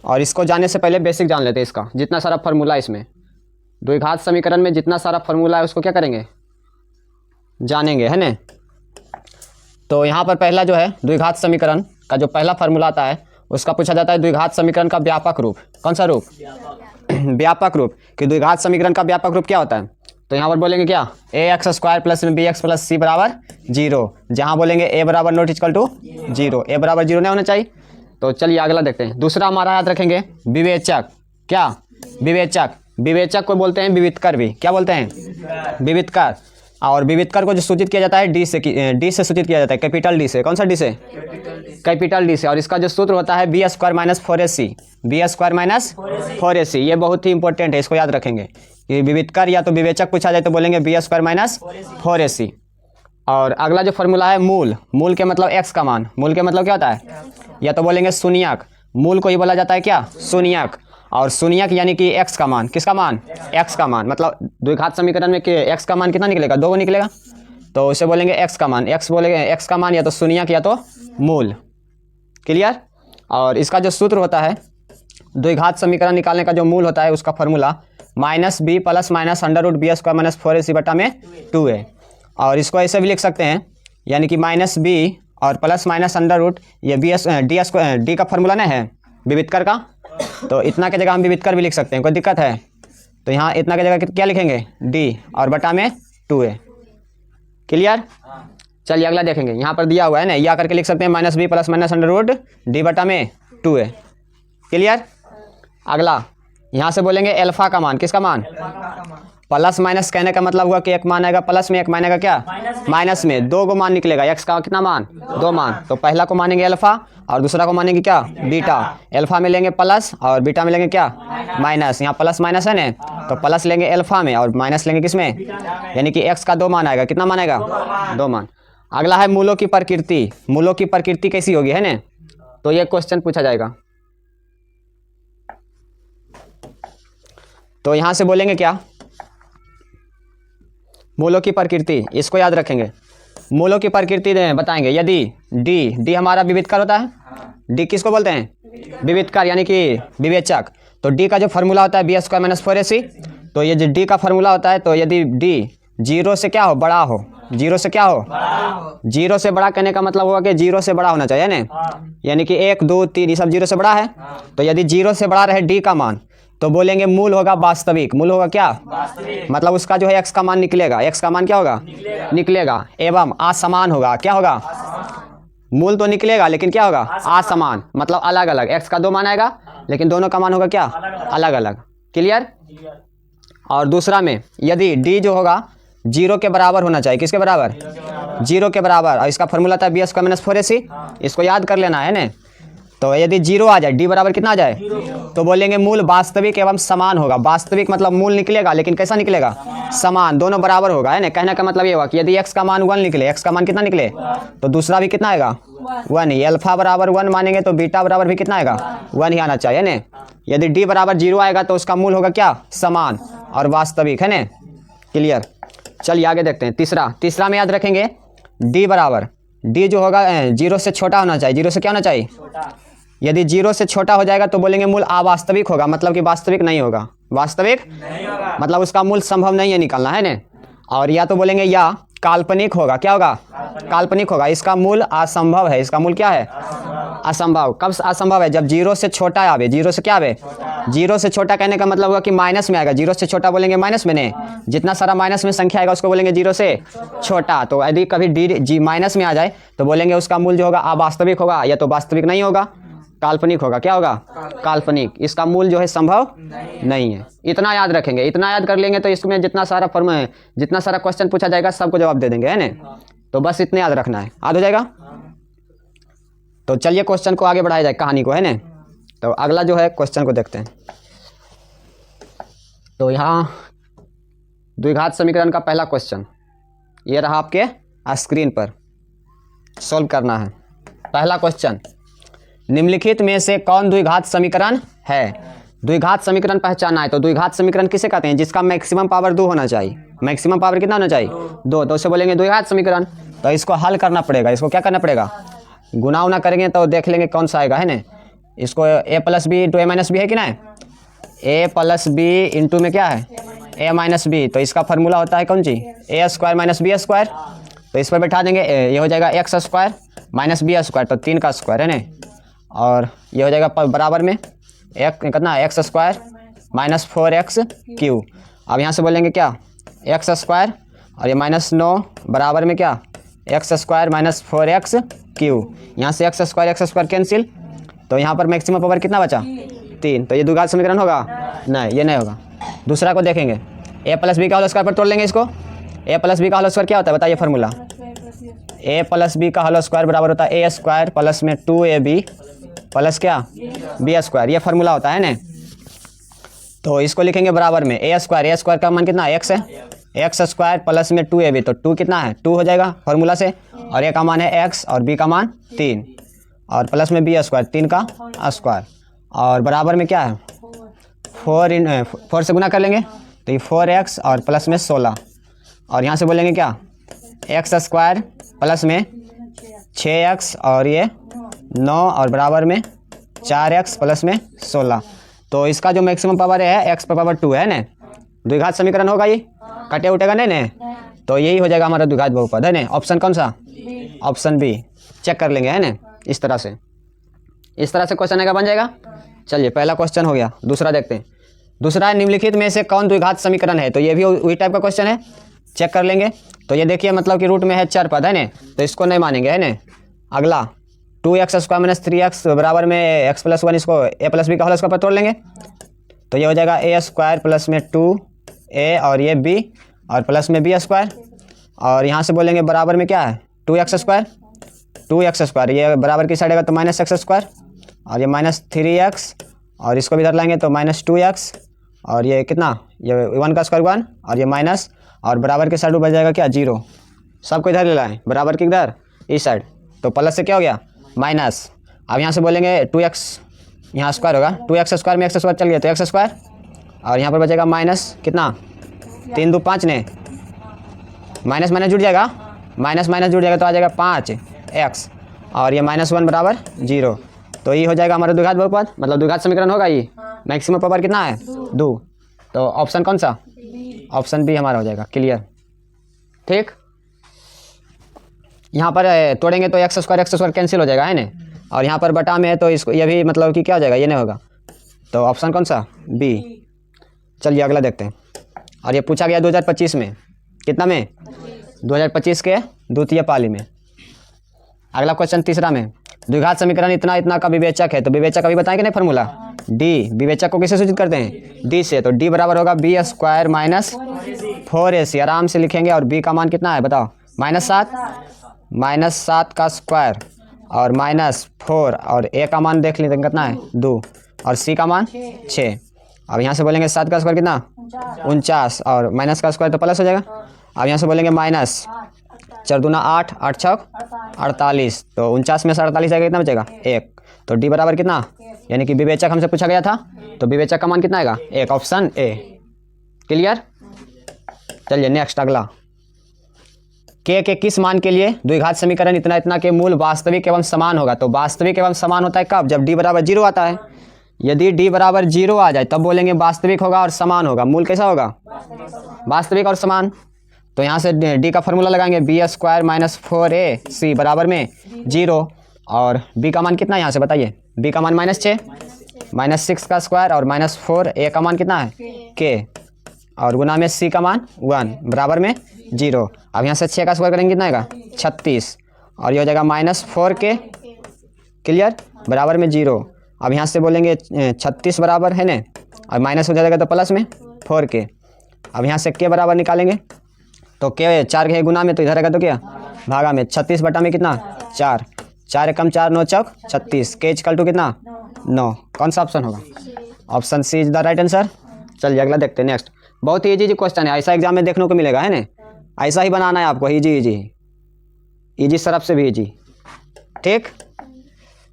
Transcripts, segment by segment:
और इसको जानने से पहले बेसिक जान लेते हैं इसका। जितना सारा फार्मूला इसमें द्विघात समीकरण में जितना सारा फार्मूला है उसको क्या करेंगे, जानेंगे, है ना। तो यहाँ पर पहला जो है द्विघात समीकरण का जो पहला फार्मूला आता है उसका पूछा जाता है द्विघात समीकरण का व्यापक रूप। कौन सा रूप? व्यापक रूप। कि द्विघात समीकरण का व्यापक रूप क्या होता है? तो यहाँ पर बोलेंगे क्या, ax² plus bx plus c बराबर 0। जहाँ बोलेंगे a बराबर नॉट इक्वल टू 0, a बराबर 0 नहीं होना चाहिए। तो चलिए अगला देखते हैं। दूसरा हमारा याद रखेंगे विवेचक। क्या? विवेचक। विवेचक को बोलते हैं विवितकर भी। क्या बोलते हैं? विवितकर। और विवितकर को जो सूचित किया जाता है डी से सूचित किया जाता है, कैपिटल डी से। कौन सा डी से? कैपिटल डी से। और इसका जो सूत्र होता है b² minus 4ac, b² minus 4ac। ये बहुत ही इंपॉर्टेंट है, इसको याद रखेंगे कि विवितकर या तो विवेचक पूछा जाए तो बोलेंगे b² माइनस 4ac। और अगला जो फॉर्मूला है मूल। मूल के मतलब x का मान। मूल के मतलब क्या होता है? या तो बोलेंगे शून्यक। मूल को ही बोला जाता है क्या? शून्यक। और शून्यक यानी कि x का मान। किसका मान? x का मान। मतलब द्विघात समीकरण में x का मान कितना निकलेगा? 2 निकलेगा। तो उसे बोलेंगे x का मान। x बोलेंगे x का मान या तो शून्यक या तो मूल। क्लियर? और इसका जो सूत्र होता है द्विघात समीकरण निकालने का जो मूल होता है उसका formula -b plus minus √b² minus 4ac बटा में 2a। और इसको ऐसे भी लिख सकते हैं, यानी कि -b और प्लस माइनस √ ये डी का फॉर्मूला ना है विवितकर का। तो इतना की जगह हम विवितकर भी लिख सकते हैं, कोई दिक्कत है? तो यहाँ इतना की जगह क्या लिखेंगे? d और बटा में 2a। क्लियर? चलिए अगला देखेंगे। यहाँ पर दिया हुआ है ना, या करके लिख सकते हैं -b प्लस माइनस √ d बटा में 2a। क्लियर? अगला यहाँ से बोलेंगे अल्फा का मान। किसका मान? प्लस माइनस कहने का मतलब हुआ कि एक मान आएगा प्लस में, एक मान आएगा क्या? माइनस में। 2 मान निकलेगा। x का कितना मान? 2 मान। तो पहला को मानेंगे अल्फा और दूसरा को मानेंगे क्या? बीटा। अल्फा में लेंगे प्लस और बीटा में लेंगे क्या? माइनस। यहाँ प्लस माइनस है ना, तो प्लस लेंगे अल्फा में और माइनस लेंगे किस में? यानी कि x का 2 मान आएगा। कितना मान आएगा? 2 मान। अगला है मूलों की प्रकृति। मूलों की प्रकृति कैसी होगी, है ना। तो ये क्वेश्चन पूछा जाएगा। तो यहाँ से बोलेंगे क्या, मूलों की प्रकृति। इसको याद रखेंगे। मूलों की प्रकृति बताएंगे। यदि डी हमारा विवितकर होता है। डी किसको बोलते हैं? विवितकर यानी कि विवेचक। तो डी का जो फॉर्मूला होता है b² माइनस 4ac। तो ये जो डी का फॉर्मूला होता है, तो यदि डी 0 से क्या हो? बड़ा हो। 0 से क्या हो? 0 से बड़ा कहने का मतलब होगा कि 0 से बड़ा होना चाहिए ना, यानी कि 1 2 3 ये सब 0 से बड़ा है। तो यदि 0 से बड़ा रहे डी का मान तो बोलेंगे मूल होगा वास्तविक। मूल होगा क्या? मतलब उसका जो है x का मान निकलेगा। x का मान क्या होगा? निकलेगा। एवं असमान होगा। क्या होगा? मूल तो निकलेगा लेकिन क्या होगा? असमान। मतलब अलग अलग। x का 2 मान आएगा लेकिन दोनों का मान होगा क्या? अलग अलग। क्लियर? और दूसरा में यदि d जो होगा 0 के बराबर होना चाहिए। किसके बराबर? 0 के बराबर। और इसका फॉर्मूला था b² माइनस 4ac। इसको याद कर लेना है ना। तो यदि 0 आ जाए, d बराबर कितना आ जाए, तो बोलेंगे मूल वास्तविक एवं समान होगा। वास्तविक मतलब मूल निकलेगा लेकिन कैसा निकलेगा? समान। दोनों बराबर होगा, है ना। कहने का मतलब ये हुआ कि यदि x का मान 1 निकले, x का मान कितना निकले, तो दूसरा भी कितना आएगा? 1 ही। अल्फा बराबर 1 मानेंगे तो बीटा बराबर भी कितना आएगा? 1 ही आना चाहिए ना। यदि d बराबर 0 आएगा तो उसका मूल होगा क्या? समान और वास्तविक, है ना। क्लियर? चलिए आगे देखते हैं। तीसरा में याद रखेंगे d बराबर, d जो होगा 0 से छोटा होना चाहिए। 0 से क्या होना चाहिए? यदि 0 से छोटा हो जाएगा तो बोलेंगे मूल अवास्तविक होगा। मतलब कि वास्तविक नहीं होगा। वास्तविक मतलब उसका मूल संभव नहीं है निकालना, है ना। और या तो बोलेंगे या काल्पनिक होगा। क्या होगा? काल्पनिक होगा। इसका मूल असंभव है। इसका मूल क्या है? असंभव। कब असंभव है? जब 0 से छोटा आवे। 0 से क्या आवे? 0 से छोटा कहने का मतलब होगा कि माइनस में आएगा। 0 से छोटा बोलेंगे माइनस में नहीं, जितना सारा माइनस में संख्या आएगा उसको बोलेंगे 0 से छोटा। तो यदि कभी डी माइनस में आ जाए तो बोलेंगे उसका मूल जो होगा अवास्तविक होगा, या तो वास्तविक नहीं होगा, काल्पनिक होगा। क्या होगा? काल्पनिक। इसका मूल जो है संभव नहीं है। इतना याद रखेंगे। इतना याद कर लेंगे तो इसमें जितना सारा क्वेश्चन पूछा जाएगा सबको जवाब दे देंगे, है ना। तो बस इतने याद रखना है, याद हो जाएगा। तो चलिए क्वेश्चन को आगे बढ़ाया जाए, कहानी को, है ना। तो अगला जो है क्वेश्चन को देखते हैं। तो यहाँ द्विघात समीकरण का पहला क्वेश्चन ये रहा आपके स्क्रीन पर, सॉल्व करना है। पहला क्वेश्चन, निम्नलिखित में से कौन द्विघात समीकरण है? द्विघात समीकरण पहचानना है। तो द्विघात समीकरण किसे कहते हैं? जिसका मैक्सिमम पावर 2 होना चाहिए। मैक्सिमम पावर कितना होना चाहिए? 2। तो उसे बोलेंगे द्विघात समीकरण। तो इसको हल करना पड़ेगा। इसको क्या करना पड़ेगा? गुना उना करेंगे तो देख लेंगे कौन सा आएगा, है ना। इसको ए plus B into A minus B है कि ना, ए प्लस बी इंटू में क्या है ए माइनस बी, तो इसका फार्मूला होता है कौन सी, A square minus B square. तो इस पर बैठा देंगे, ये हो जाएगा X square minus B square, तो 3 का स्क्वायर है ना, और ये हो जाएगा बराबर में एक कितना x square minus 4x Q. अब यहाँ से बोलेंगे क्या एक्स स्क्वायर और ये -9 बराबर में क्या x square minus 4x Q. यहाँ से एक्स स्क्वायर कैंसिल, तो यहाँ पर मैक्सिमम पावर कितना बचा 3, तो ये द्विघात समीकरण होगा नहीं, ये नहीं होगा। दूसरा को देखेंगे, ए प्लस बी का होल स्क्वायर पर तोड़ लेंगे इसको। ए प्लस बी का होल स्क्वायर क्या होता है बताइए फार्मूला, ए प्लस बी का होल स्क्वायर बराबर होता है ए स्क्वायर प्लस में 2ab प्लस क्या बी स्क्वायर, ये फार्मूला होता है ना। तो इसको लिखेंगे बराबर में ए स्क्वायर का मान कितना एक्स है, एक्स स्क्वायर प्लस में 2ab, तो 2 कितना है 2 हो जाएगा फार्मूला से, और ए का मान है x और b का मान 3, और प्लस में बी स्क्वायर 3 का स्क्वायर, और बराबर में क्या है 4 से गुना कर लेंगे, तो ये 4x और प्लस में 16, और यहाँ से बोलेंगे क्या एक्स स्क्वायर प्लस में 6x और ये 9 और बराबर में 4x प्लस में 16। तो इसका जो मैक्सिमम पावर है x पर पावर 2 है ना, द्विघात समीकरण होगा, ये कटे उठेगा नहीं ना, तो यही हो जाएगा हमारा द्विघात बहुपद है ना। ऑप्शन कौन सा, ऑप्शन बी, चेक कर लेंगे है ना। इस तरह से क्वेश्चन आएगा, बन जाएगा। चलिए पहला क्वेश्चन हो गया, दूसरा देखते हैं। दूसरा निम्नलिखित में से कौन द्विघात समीकरण है, तो ये भी वही टाइप का क्वेश्चन है, चेक कर लेंगे। तो ये देखिए मतलब कि रूट में है चर पद है ना, तो इसको नहीं मानेंगे है ना। अगला 2x स्क्वायर माइनस 3x बराबर में x प्लस 1, इसको ए प्लस बी का होल स्क्वायर पर तोड़ लेंगे, तो ये हो जाएगा ए स्क्वायर प्लस में 2a और ये b और प्लस में b स्क्वायर, और यहाँ से बोलेंगे बराबर में क्या है 2x स्क्वायर, ये बराबर की साइड आएगा तो माइनस एक्स स्क्वायर, और ये माइनस 3x, और इसको भी इधर लाएंगे तो माइनस 2x, और ये कितना ये 1 का स्क्वायर 1, और ये माइनस, और बराबर के साइड बच जाएगा क्या 0, सबको इधर ले लाएं बराबर की इधर इस साइड, तो प्लस से क्या हो गया माइनस। अब यहाँ से बोलेंगे 2x, यहाँ स्क्वायर होगा 2x स्क्वायर में x स्क्वायर चल गया तो x स्क्वायर, और यहाँ पर बचेगा माइनस कितना 3 2 5 ने, माइनस माइनस जुड़ जाएगा, माइनस माइनस जुड़ जाएगा तो आ जाएगा 5x, और ये -1 बराबर 0। तो ये हो जाएगा हमारा द्विघात बहुपद, मतलब द्विघात समीकरण होगा ये। मैक्सिमम पावर कितना है 2, तो ऑप्शन कौन सा, ऑप्शन बी हमारा हो जाएगा। क्लियर, ठीक। यहाँ पर तोड़ेंगे तो एक्स स्क्वायर कैंसिल हो जाएगा है ना, और यहाँ पर बटा में है तो इसको ये भी मतलब कि क्या हो जाएगा, ये नहीं होगा, तो ऑप्शन कौन सा बी। चलिए अगला देखते हैं। और ये पूछा गया 2025 में, कितना में 2025 के द्वितीय पाली में। अगला क्वेश्चन तीसरा में, द्विघात समीकरण इतना इतना का विवेचक है, तो विवेचक अभी बताएंगे नहीं फार्मूला डी, विवेचक को किससे सूचित करते हैं डी से, तो डी बराबर होगा बी स्क्वायर माइनस 4ac, आराम से लिखेंगे। और बी का मान कितना है बताओ -7 का स्क्वायर और -4, और ए का मान देख लेते हैं कितना है 2, और सी का मान 6। अब यहाँ से बोलेंगे 7 का स्क्वायर कितना 49, और माइनस का स्क्वायर तो प्लस हो जाएगा। अब यहाँ से बोलेंगे माइनस 4 दूना 8, 8 छक 48, तो 49 में से 48 जाएगा कितना बचेगा 1, तो डी बराबर कितना, यानी कि विवेचक हमसे पूछा गया था, तो विवेचक का मान कितना आएगा 1, ऑप्शन ए। क्लियर। चलिए नेक्स्ट अगला, के किस मान के लिए द्विघात समीकरण इतना इतना के मूल वास्तविक एवं समान होगा, तो वास्तविक एवं समान होता है कब, जब डी बराबर 0 आता है। यदि डी बराबर 0 आ जाए तब बोलेंगे वास्तविक होगा और समान होगा। मूल कैसा होगा वास्तविक और समान, तो यहाँ से डी का फॉर्मूला लगाएंगे बी स्क्वायर माइनस 4ac बराबर में 0, और बी का मान कितना है यहाँ से बताइए, बी का मान -6 का स्क्वायर और -4, ए का मान कितना है के, और गुना में सी का मान 1 बराबर में 0। अब यहाँ से 6 का स्क्वायर करेंगे कितना आएगा 36, और ये हो जाएगा -4 के, क्लियर, बराबर में 0। अब यहाँ से बोलेंगे 36 बराबर है ना, और माइनस हो जाएगा तो प्लस में 4 के। अब यहाँ से के बराबर निकालेंगे तो के 4 के गुना में, तो इधर रहेगा तो क्या भागा में 36 बटा में कितना 4, 4 कम 4 9 चौक 36, के इक्वल टू कितना 9। कौन सा ऑप्शन होगा, option C is the right answer. चलिए अगला देखते हैं नेक्स्ट। बहुत ही इजी क्वेश्चन है, ऐसा एग्जाम में देखने को मिलेगा है ना, ऐसा ही बनाना है आपको, इजी सरफ से भी इजी। ठीक,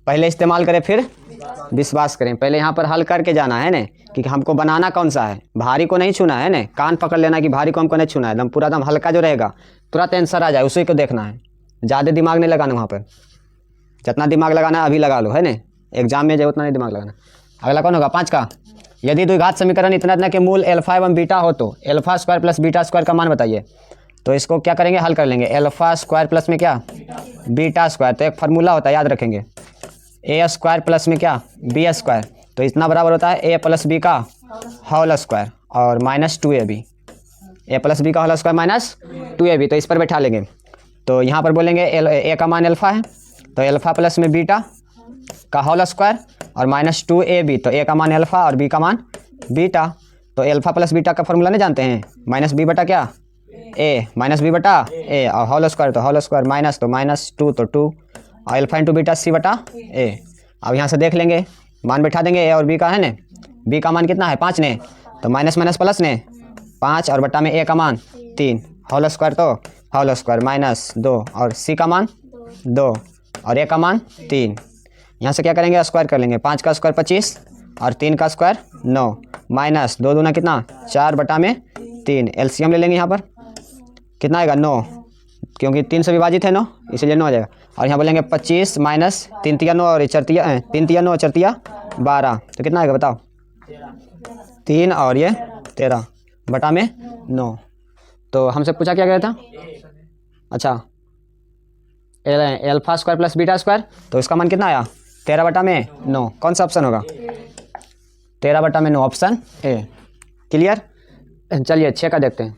पहले इस्तेमाल करें फिर विश्वास करें, पहले यहाँ पर हल करके जाना है ना कि हमको बनाना कौन सा है, भारी को नहीं छूना है ना, कान पकड़ लेना कि भारी को हमको नहीं छूना है, एकदम पूरा एकदम हल्का जो रहेगा तुरंत आंसर आ जाए उसी को देखना है, ज़्यादा दिमाग नहीं लगाना वहाँ पर, जितना दिमाग लगाना है अभी लगा लो है ना, एग्जाम में जो उतना नहीं दिमाग लगाना। अगला कौन होगा 5 का, यदि द्विघात समीकरण इतना इतना के मूल अल्फा एवं बीटा हो तो alpha square plus beta square का मान बताइए। तो इसको क्या करेंगे, हल कर लेंगे। अल्फा स्क्वायर प्लस में क्या बीटा स्क्वायर, तो एक फार्मूला होता है याद रखेंगे, ए स्क्वायर प्लस में क्या बी स्क्वायर, तो इतना बराबर होता है ए प्लस बी का होल स्क्वायर और माइनस 2ab, ए प्लस बी का होल स्क्वायर माइनस 2ab। तो इस पर बैठा लेंगे। तो यहाँ पर बोलेंगे ए का मान अल्फा है, तो अल्फा प्लस में बीटा का होल स्क्वायर और माइनस 2ab, तो ए का मान अल्फा और बी का मान बीटा। तो अल्फा प्लस बीटा का फॉर्मूला नहीं जानते हैं, माइनस बी बटा क्या ए, माइनस बी बटा ए और होल स्क्वायर, तो होल स्क्वायर माइनस, तो माइनस 2 तो 2 और अल्फा इंटू बीटा सी बटा ए। अब यहाँ से देख लेंगे, मान बैठा देंगे ए और बी का है ने, बी का मान कितना है 5 ने, तो माइनस माइनस प्लस ने 5 और बटा में ए का मान 3, होल स्क्वायर तो होल स्क्वायर माइनस 2 और सी का मान 2 और ए का मान 3। यहाँ से क्या करेंगे, स्क्वायर कर लेंगे, 5 का स्क्वायर 25 और 3 का स्क्वायर 9 माइनस 2 दूना कितना 4 बटा में 3, एलसीएम ले लेंगे यहाँ पर कितना आएगा 9, क्योंकि 3 से विभाजित है 9 इसलिए 9 आ जाएगा। और यहाँ बोलेंगे 25 माइनस 3 तिया 9 और 3 तिया 9 4 तिया 12, तो कितना आएगा बताओ 3 और ये 13 बटा में 9। तो हमसे पूछा क्या गया था, अच्छा alpha square plus beta square, तो इसका मान कितना आया 13 बटा में 9। कौन सा ऑप्शन होगा 13 बटा में 9, ऑप्शन ए। क्लियर। चलिए 6 का देखते हैं।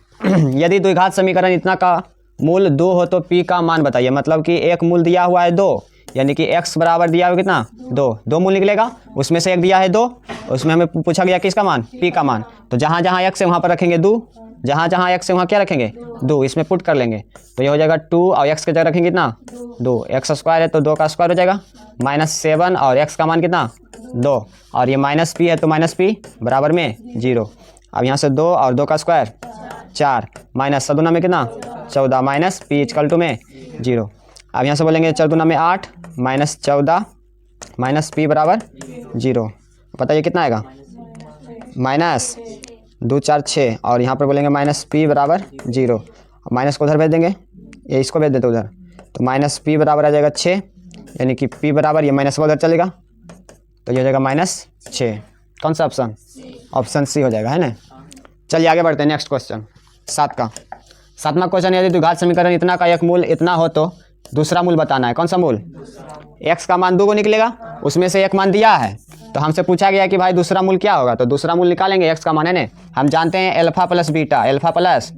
यदि द्विघात समीकरण इतना का मूल 2 हो तो p का मान बताइए। मतलब कि एक मूल दिया हुआ है 2, यानी कि x बराबर दिया हुआ कितना 2 मूल निकलेगा, उसमें से एक दिया है 2, उसमें हमें पूछा गया किसका मान p का मान। तो जहाँ जहाँ x है वहाँ पर रखेंगे 2, जहाँ जहाँ x है वहाँ क्या रखेंगे 2, इसमें पुट कर लेंगे। तो ये हो जाएगा 2 और x के जगह रखेंगे कितना 2, x स्क्वायर है तो 2 का स्क्वायर हो जाएगा माइनस 7 और x का मान कितना 2 और ये माइनस p है तो माइनस p बराबर में 0। अब यहाँ से 2 और 2 का स्क्वायर 4 माइनस 7 में कितना 14 माइनस p इक्वल टू में 0। अब यहाँ से बोलेंगे 4 दूना में 8 माइनस 14 माइनस p बराबर 0। बताइए कितना आएगा माइनस 2 4 6 और यहाँ पर बोलेंगे माइनस p बराबर 0। माइनस को उधर भेज देंगे, ये इसको भेज देते उधर, तो माइनस p बराबर आ जाएगा 6, यानी कि p बराबर ये माइनस उधर चलेगा तो ये हो जाएगा माइनस 6। कौन सा ऑप्शन, ऑप्शन सी हो जाएगा, है ना। चलिए आगे बढ़ते हैं। नेक्स्ट क्वेश्चन 7 का। 7वां क्वेश्चन, यदि द्विघात समीकरण इतना का एक मूल इतना हो तो दूसरा मूल बताना है। कौन सा मूल, x का मान 2 को निकलेगा, उसमें से एक मान दिया है, तो हमसे पूछा गया कि भाई दूसरा मूल क्या होगा। तो दूसरा मूल निकालेंगे, x का मान है ना, हम जानते हैं alpha plus beta, alpha plus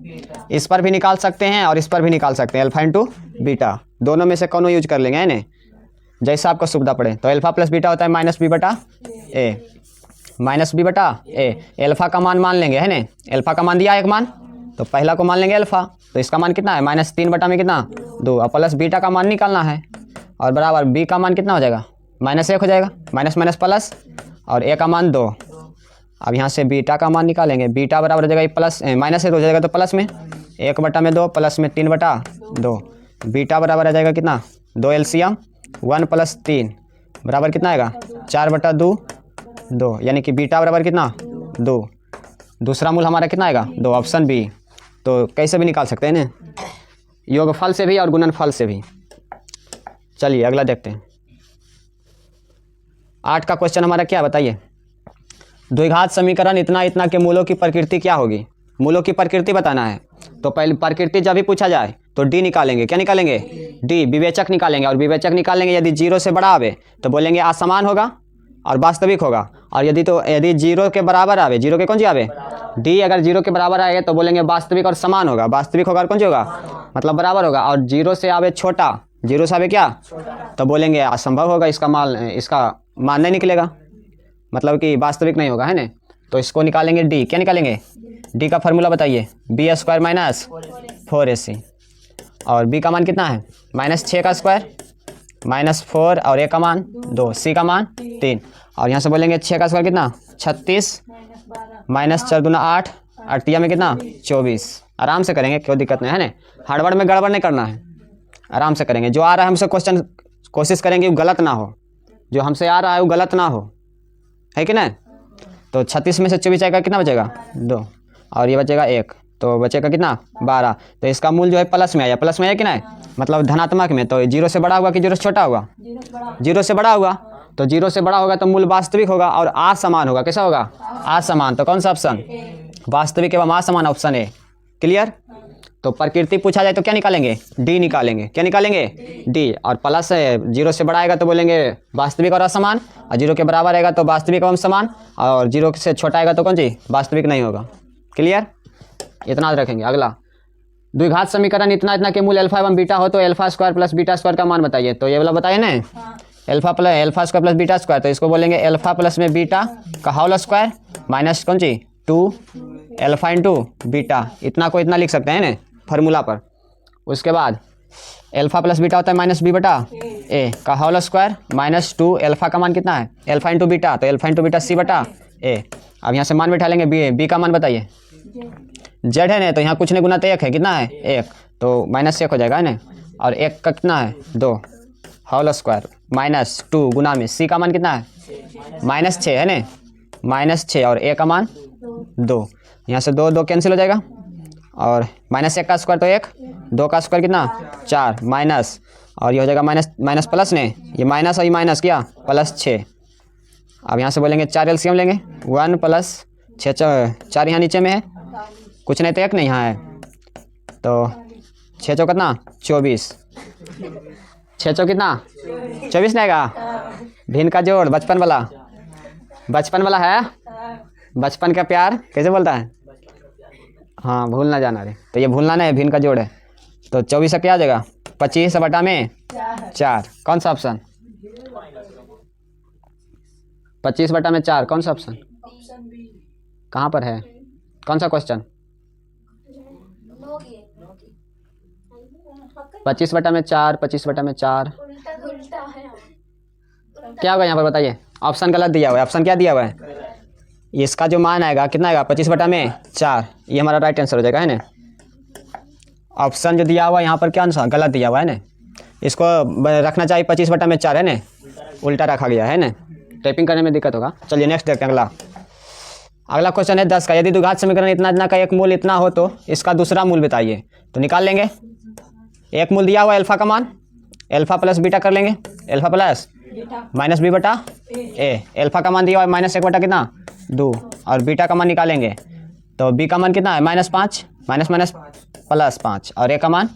इस पर भी निकाल सकते हैं और इस पर भी निकाल सकते हैं, अल्फा इंटू बीटा, दोनों में से कौन यूज कर लेंगे, है ना, जैसा आपको सुविधा पड़े। तो अल्फा प्लस बीटा होता है माइनस बी बटा ए, माइनस बी बटा ए। अल्फा का मान लेंगे, है ना, अल्फा का मान दिया एक मान, तो पहला को मान लेंगे अल्फा, तो इसका मान कितना है माइनस 3 बटा में कितना 2 और प्लस बीटा का मान निकालना है और बराबर बी का मान कितना हो जाएगा माइनस 1 हो जाएगा, माइनस माइनस प्लस और ए का मान 2। अब यहाँ से बीटा का मान निकालेंगे, बीटा बराबर हो जाएगा प्लस माइनस 1 हो जाएगा तो प्लस में 1 बटा में 2 प्लस में 3 बटा 2, बीटा बराबर आ जाएगा कितना 2 एलसीएम 1 प्लस 3 बराबर कितना आएगा 4 बटा 2, यानी कि बीटा बराबर कितना 2। दूसरा मूल हमारा कितना आएगा 2, ऑप्शन बी। तो कैसे भी निकाल सकते हैं ना, योगफल से भी और गुणनफल से भी। चलिए अगला देखते हैं। 8 का क्वेश्चन हमारा क्या बताइए, द्विघात समीकरण इतना इतना के मूलों की प्रकृति क्या होगी। मूलों की प्रकृति बताना है। तो पहले प्रकृति जब भी पूछा जाए तो डी निकालेंगे, क्या निकालेंगे डी, विवेचक निकालेंगे। और विवेचक निकालेंगे यदि 0 से बड़ा आवे तो बोलेंगे असमान होगा और वास्तविक होगा, और यदि 0 के बराबर आवे, 0 के कौन सी आवे डी, अगर 0 के बराबर आएगा तो बोलेंगे वास्तविक और समान होगा, वास्तविक होगा और कौन सी होगा मतलब बराबर होगा। और 0 से आवे छोटा, 0 से आवे क्या तो बोलेंगे असंभव होगा, इसका मान नहीं निकलेगा, मतलब कि वास्तविक नहीं होगा, है ना। तो इसको निकालेंगे डी, क्या निकालेंगे डी का फार्मूला बताइए, बी स्क्वायर माइनस 4ac और बी का मान कितना है माइनस 6 का स्क्वायर माइनस 4 और ए का मान 2, सी का मान 3 और यहाँ से बोलेंगे 6 का स्क्वायर कितना 36 माइनस 4 दूना 8 8 में कितना 24। आराम से करेंगे, कोई दिक्कत नहीं, है ना, हड़बड़ में गड़बड़ नहीं करना है, आराम से करेंगे। जो आ रहा है हमसे क्वेश्चन कोशिश करेंगे वो गलत ना हो, जो हमसे आ रहा है वो गलत ना हो, है कि नहीं। तो 36 में से 24 आएगा कितना बचेगा 2 और ये बचेगा 1, तो बचेगा कितना 12। तो इसका मूल जो है प्लस में आया, प्लस में आया कि नहीं मतलब धनात्मक में। तो 0 से बड़ा हुआ कि 0 से छोटा हुआ 0 से बड़ा हुआ, तो 0 से बड़ा होगा तो मूल वास्तविक होगा और असमान होगा। कैसा होगा? असमान। तो कौन सा ऑप्शन? वास्तविक एवं असमान, ऑप्शन ए। क्लियर? तो प्रकृति पूछा जाए तो क्या निकालेंगे? डी निकालेंगे। क्या निकालेंगे? डी। और प्लस 0 से बड़ा आएगा तो बोलेंगे वास्तविक और असमान, और 0 के बराबर आएगा तो वास्तविक एवं समान, और 0 से छोटा आएगा तो कौन सी? वास्तविक नहीं होगा। क्लियर? इतना याद रखेंगे। अगला, द्विघात समीकरण इतना इतना के मूल अल्फा एवं बीटा हो तो alpha square plus beta square का मान बताइए। तो ये वाला बताइए ना, alpha square plus beta square, तो इसको बोलेंगे अल्फा प्लस में बीटा का होल स्क्वायर माइनस कौन सी? 2 अल्फा इंटू बीटा। इतना को इतना लिख सकते हैं ना फार्मूला पर। उसके बाद अल्फा प्लस बीटा होता है माइनस बी बटा ए का होल स्क्वायर माइनस 2 अल्फा का मान कितना है? अल्फा इंटू बीटा, तो अल्फा इंटू बीटा सी बटा ए। अब यहाँ से मान बिठा लेंगे बी का मान बताइए। जेड है ना, तो यहाँ कुछ नहीं गुना तो 1 है। कितना है? 1, तो माइनस 1 हो जाएगा है ना। और 1 का कितना है? 2 होल स्क्वायर माइनस 2 गुना में सी का मान कितना है? -6 है ना, -6 और ए का मान 2। यहाँ से 2 कैंसिल हो जाएगा और -1 का स्क्वायर तो 1, 2 का स्क्वायर कितना? 4 माइनस, और ये हो जाएगा माइनस प्लस ने, ये माइनस और ये माइनस किया प्लस 6। अब यहाँ से बोलेंगे 4 एलसीएम लेंगे, 1 प्लस 6 4 यहाँ नीचे में है, कुछ नहीं तो 1 नहीं यहाँ है, तो 6 चौ कितना? 24। 6 चौ कितना? 24 नहीं आएगा? भिन्न का जोड़ बचपन वाला है। बचपन का प्यार कैसे बोलता है? हाँ, भूल ना जाना रे, तो ये भूलना नहीं है, भिन्न का जोड़ है। तो 24 से क्या आ जाएगा? 25 बटा में 4। कौन सा ऑप्शन? 25 बटा में 4 कौन सा ऑप्शन? कहाँ पर है? कौन सा क्वेश्चन? 25 बटा में 4, 25 बटा में 4 क्या होगा यहाँ पर बताइए? ऑप्शन गलत दिया हुआ है। ऑप्शन क्या दिया हुआ है? इसका जो मान आएगा कितना आएगा? 25 बटा में 4, ये हमारा राइट आंसर हो जाएगा है ना। ऑप्शन जो दिया हुआ है यहाँ पर क्या आंसर गलत दिया हुआ है ना, इसको रखना चाहिए 25 बटा में 4 है ना, उल्टा रखा गया है ना, टाइपिंग करने में दिक्कत होगा। चलिए नेक्स्ट देखते हैं। अगला क्वेश्चन है 10 का। यदि द्विघात समीकरण इतना इतना का एक मूल इतना हो तो इसका दूसरा मूल बताइए। तो निकाल लेंगे। एक मूल दिया हुआ है अल्फा का मान, अल्फा प्लस बीटा कर लेंगे, अल्फा प्लस माइनस बी बटा ए। अल्फा का मान दिया हुआ है -1 बटा कितना? 2, और बीटा का मान निकालेंगे तो बी का मान कितना है? -5 माइनस प्लस 5, और ए का मान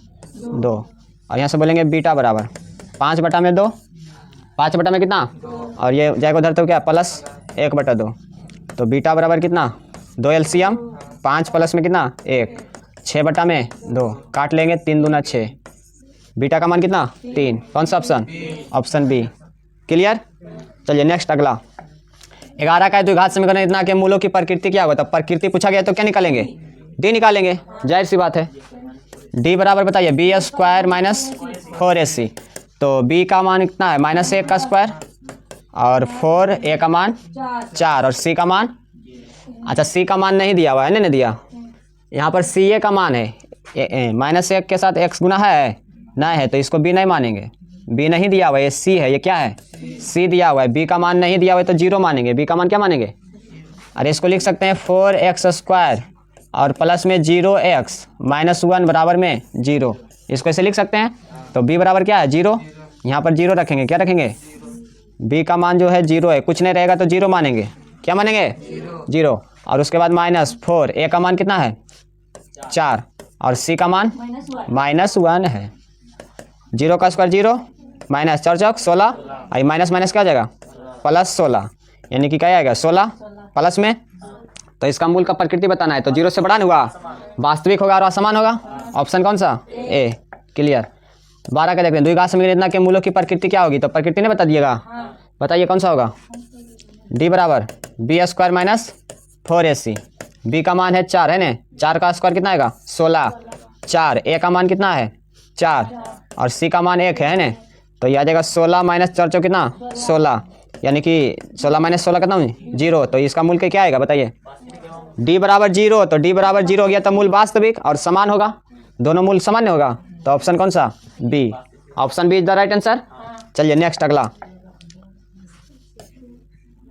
2। और यहाँ से बोलेंगे बीटा बराबर 5 बटा में 2, 5 बटा में कितना? और ये जाएगा उधर तो क्या? प्लस 1 बटा 2। तो बीटा बराबर कितना? 2 एलसीएम, 5 प्लस में कितना? 1, 6 बटा में 2, काट लेंगे 3 दूना 6। बीटा का मान कितना? 3। कौन सा ऑप्शन? Option B. क्लियर? चलिए नेक्स्ट अगला। 11 का द्विघात समीकरण इतना के मूलों की प्रकृति क्या होगा? तो प्रकृति पूछा गया तो क्या निकालेंगे? डी निकालेंगे, जाहिर सी बात है। डी बराबर बताइए बी स्क्वायर माइनस 4ac। तो बी का मान कितना है? -1 का स्क्वायर, और 4 ए का मान 4, और सी का मान, अच्छा सी का मान नहीं दिया हुआ है, नहीं दिया। यहाँ पर सी ए का मान है, -1 के साथ x गुना है नहीं है, तो इसको बी नहीं मानेंगे। बी नहीं दिया हुआ है, ये सी है, ये क्या है? सी दिया हुआ है। बी का मान नहीं दिया हुआ है तो 0 मानेंगे। बी का मान क्या मानेंगे? अरे इसको लिख सकते हैं 4x स्क्वायर और प्लस में 0x -1 बराबर में 0। इसको ऐसे लिख सकते हैं। तो बी बराबर क्या है? 0। यहाँ पर 0 रखेंगे। क्या रखेंगे? बी का मान जो है 0 है, कुछ नहीं रहेगा तो 0 मानेंगे। क्या मानेंगे? 0। और उसके बाद -4, ए का मान कितना है? 4, और सी का मान -1 है। 0 का स्क्वायर 0, माइनस 4 चौक 16, और माइनस माइनस क्या आ जाएगा? +16, यानी कि क्या आएगा? 16 प्लस में। तो इसका मूल का प्रकृति बताना है, तो 0 से बड़ा नहीं होगा, वास्तविक होगा और असमान होगा। ऑप्शन कौन सा? ए। क्लियर? 12 का देखते हैं। द्विघात समीकरण इतना के मूलों की प्रकृति क्या होगी? तो प्रकृति नहीं बता दिएगा, बताइए कौन सा होगा? डी बराबर B square minus 4ac। B का मान है 4 है ना, 4 का स्क्वायर कितना आएगा? 16, 4, ए का मान कितना है? 4, और सी का मान 1 है ना, तो ये आ जाएगा 16 माइनस 4 चौ कितना? 16, यानी कि 16 माइनस 16 कितना? 0। तो इसका मूल के क्या आएगा बताइए? डी बराबर 0। तो डी बराबर 0 हो गया तो मूल वास्तविक और समान होगा, दोनों मूल समान होगा। तो ऑप्शन कौन सा? B. Option B is the right answer. चलिए नेक्स्ट अगला।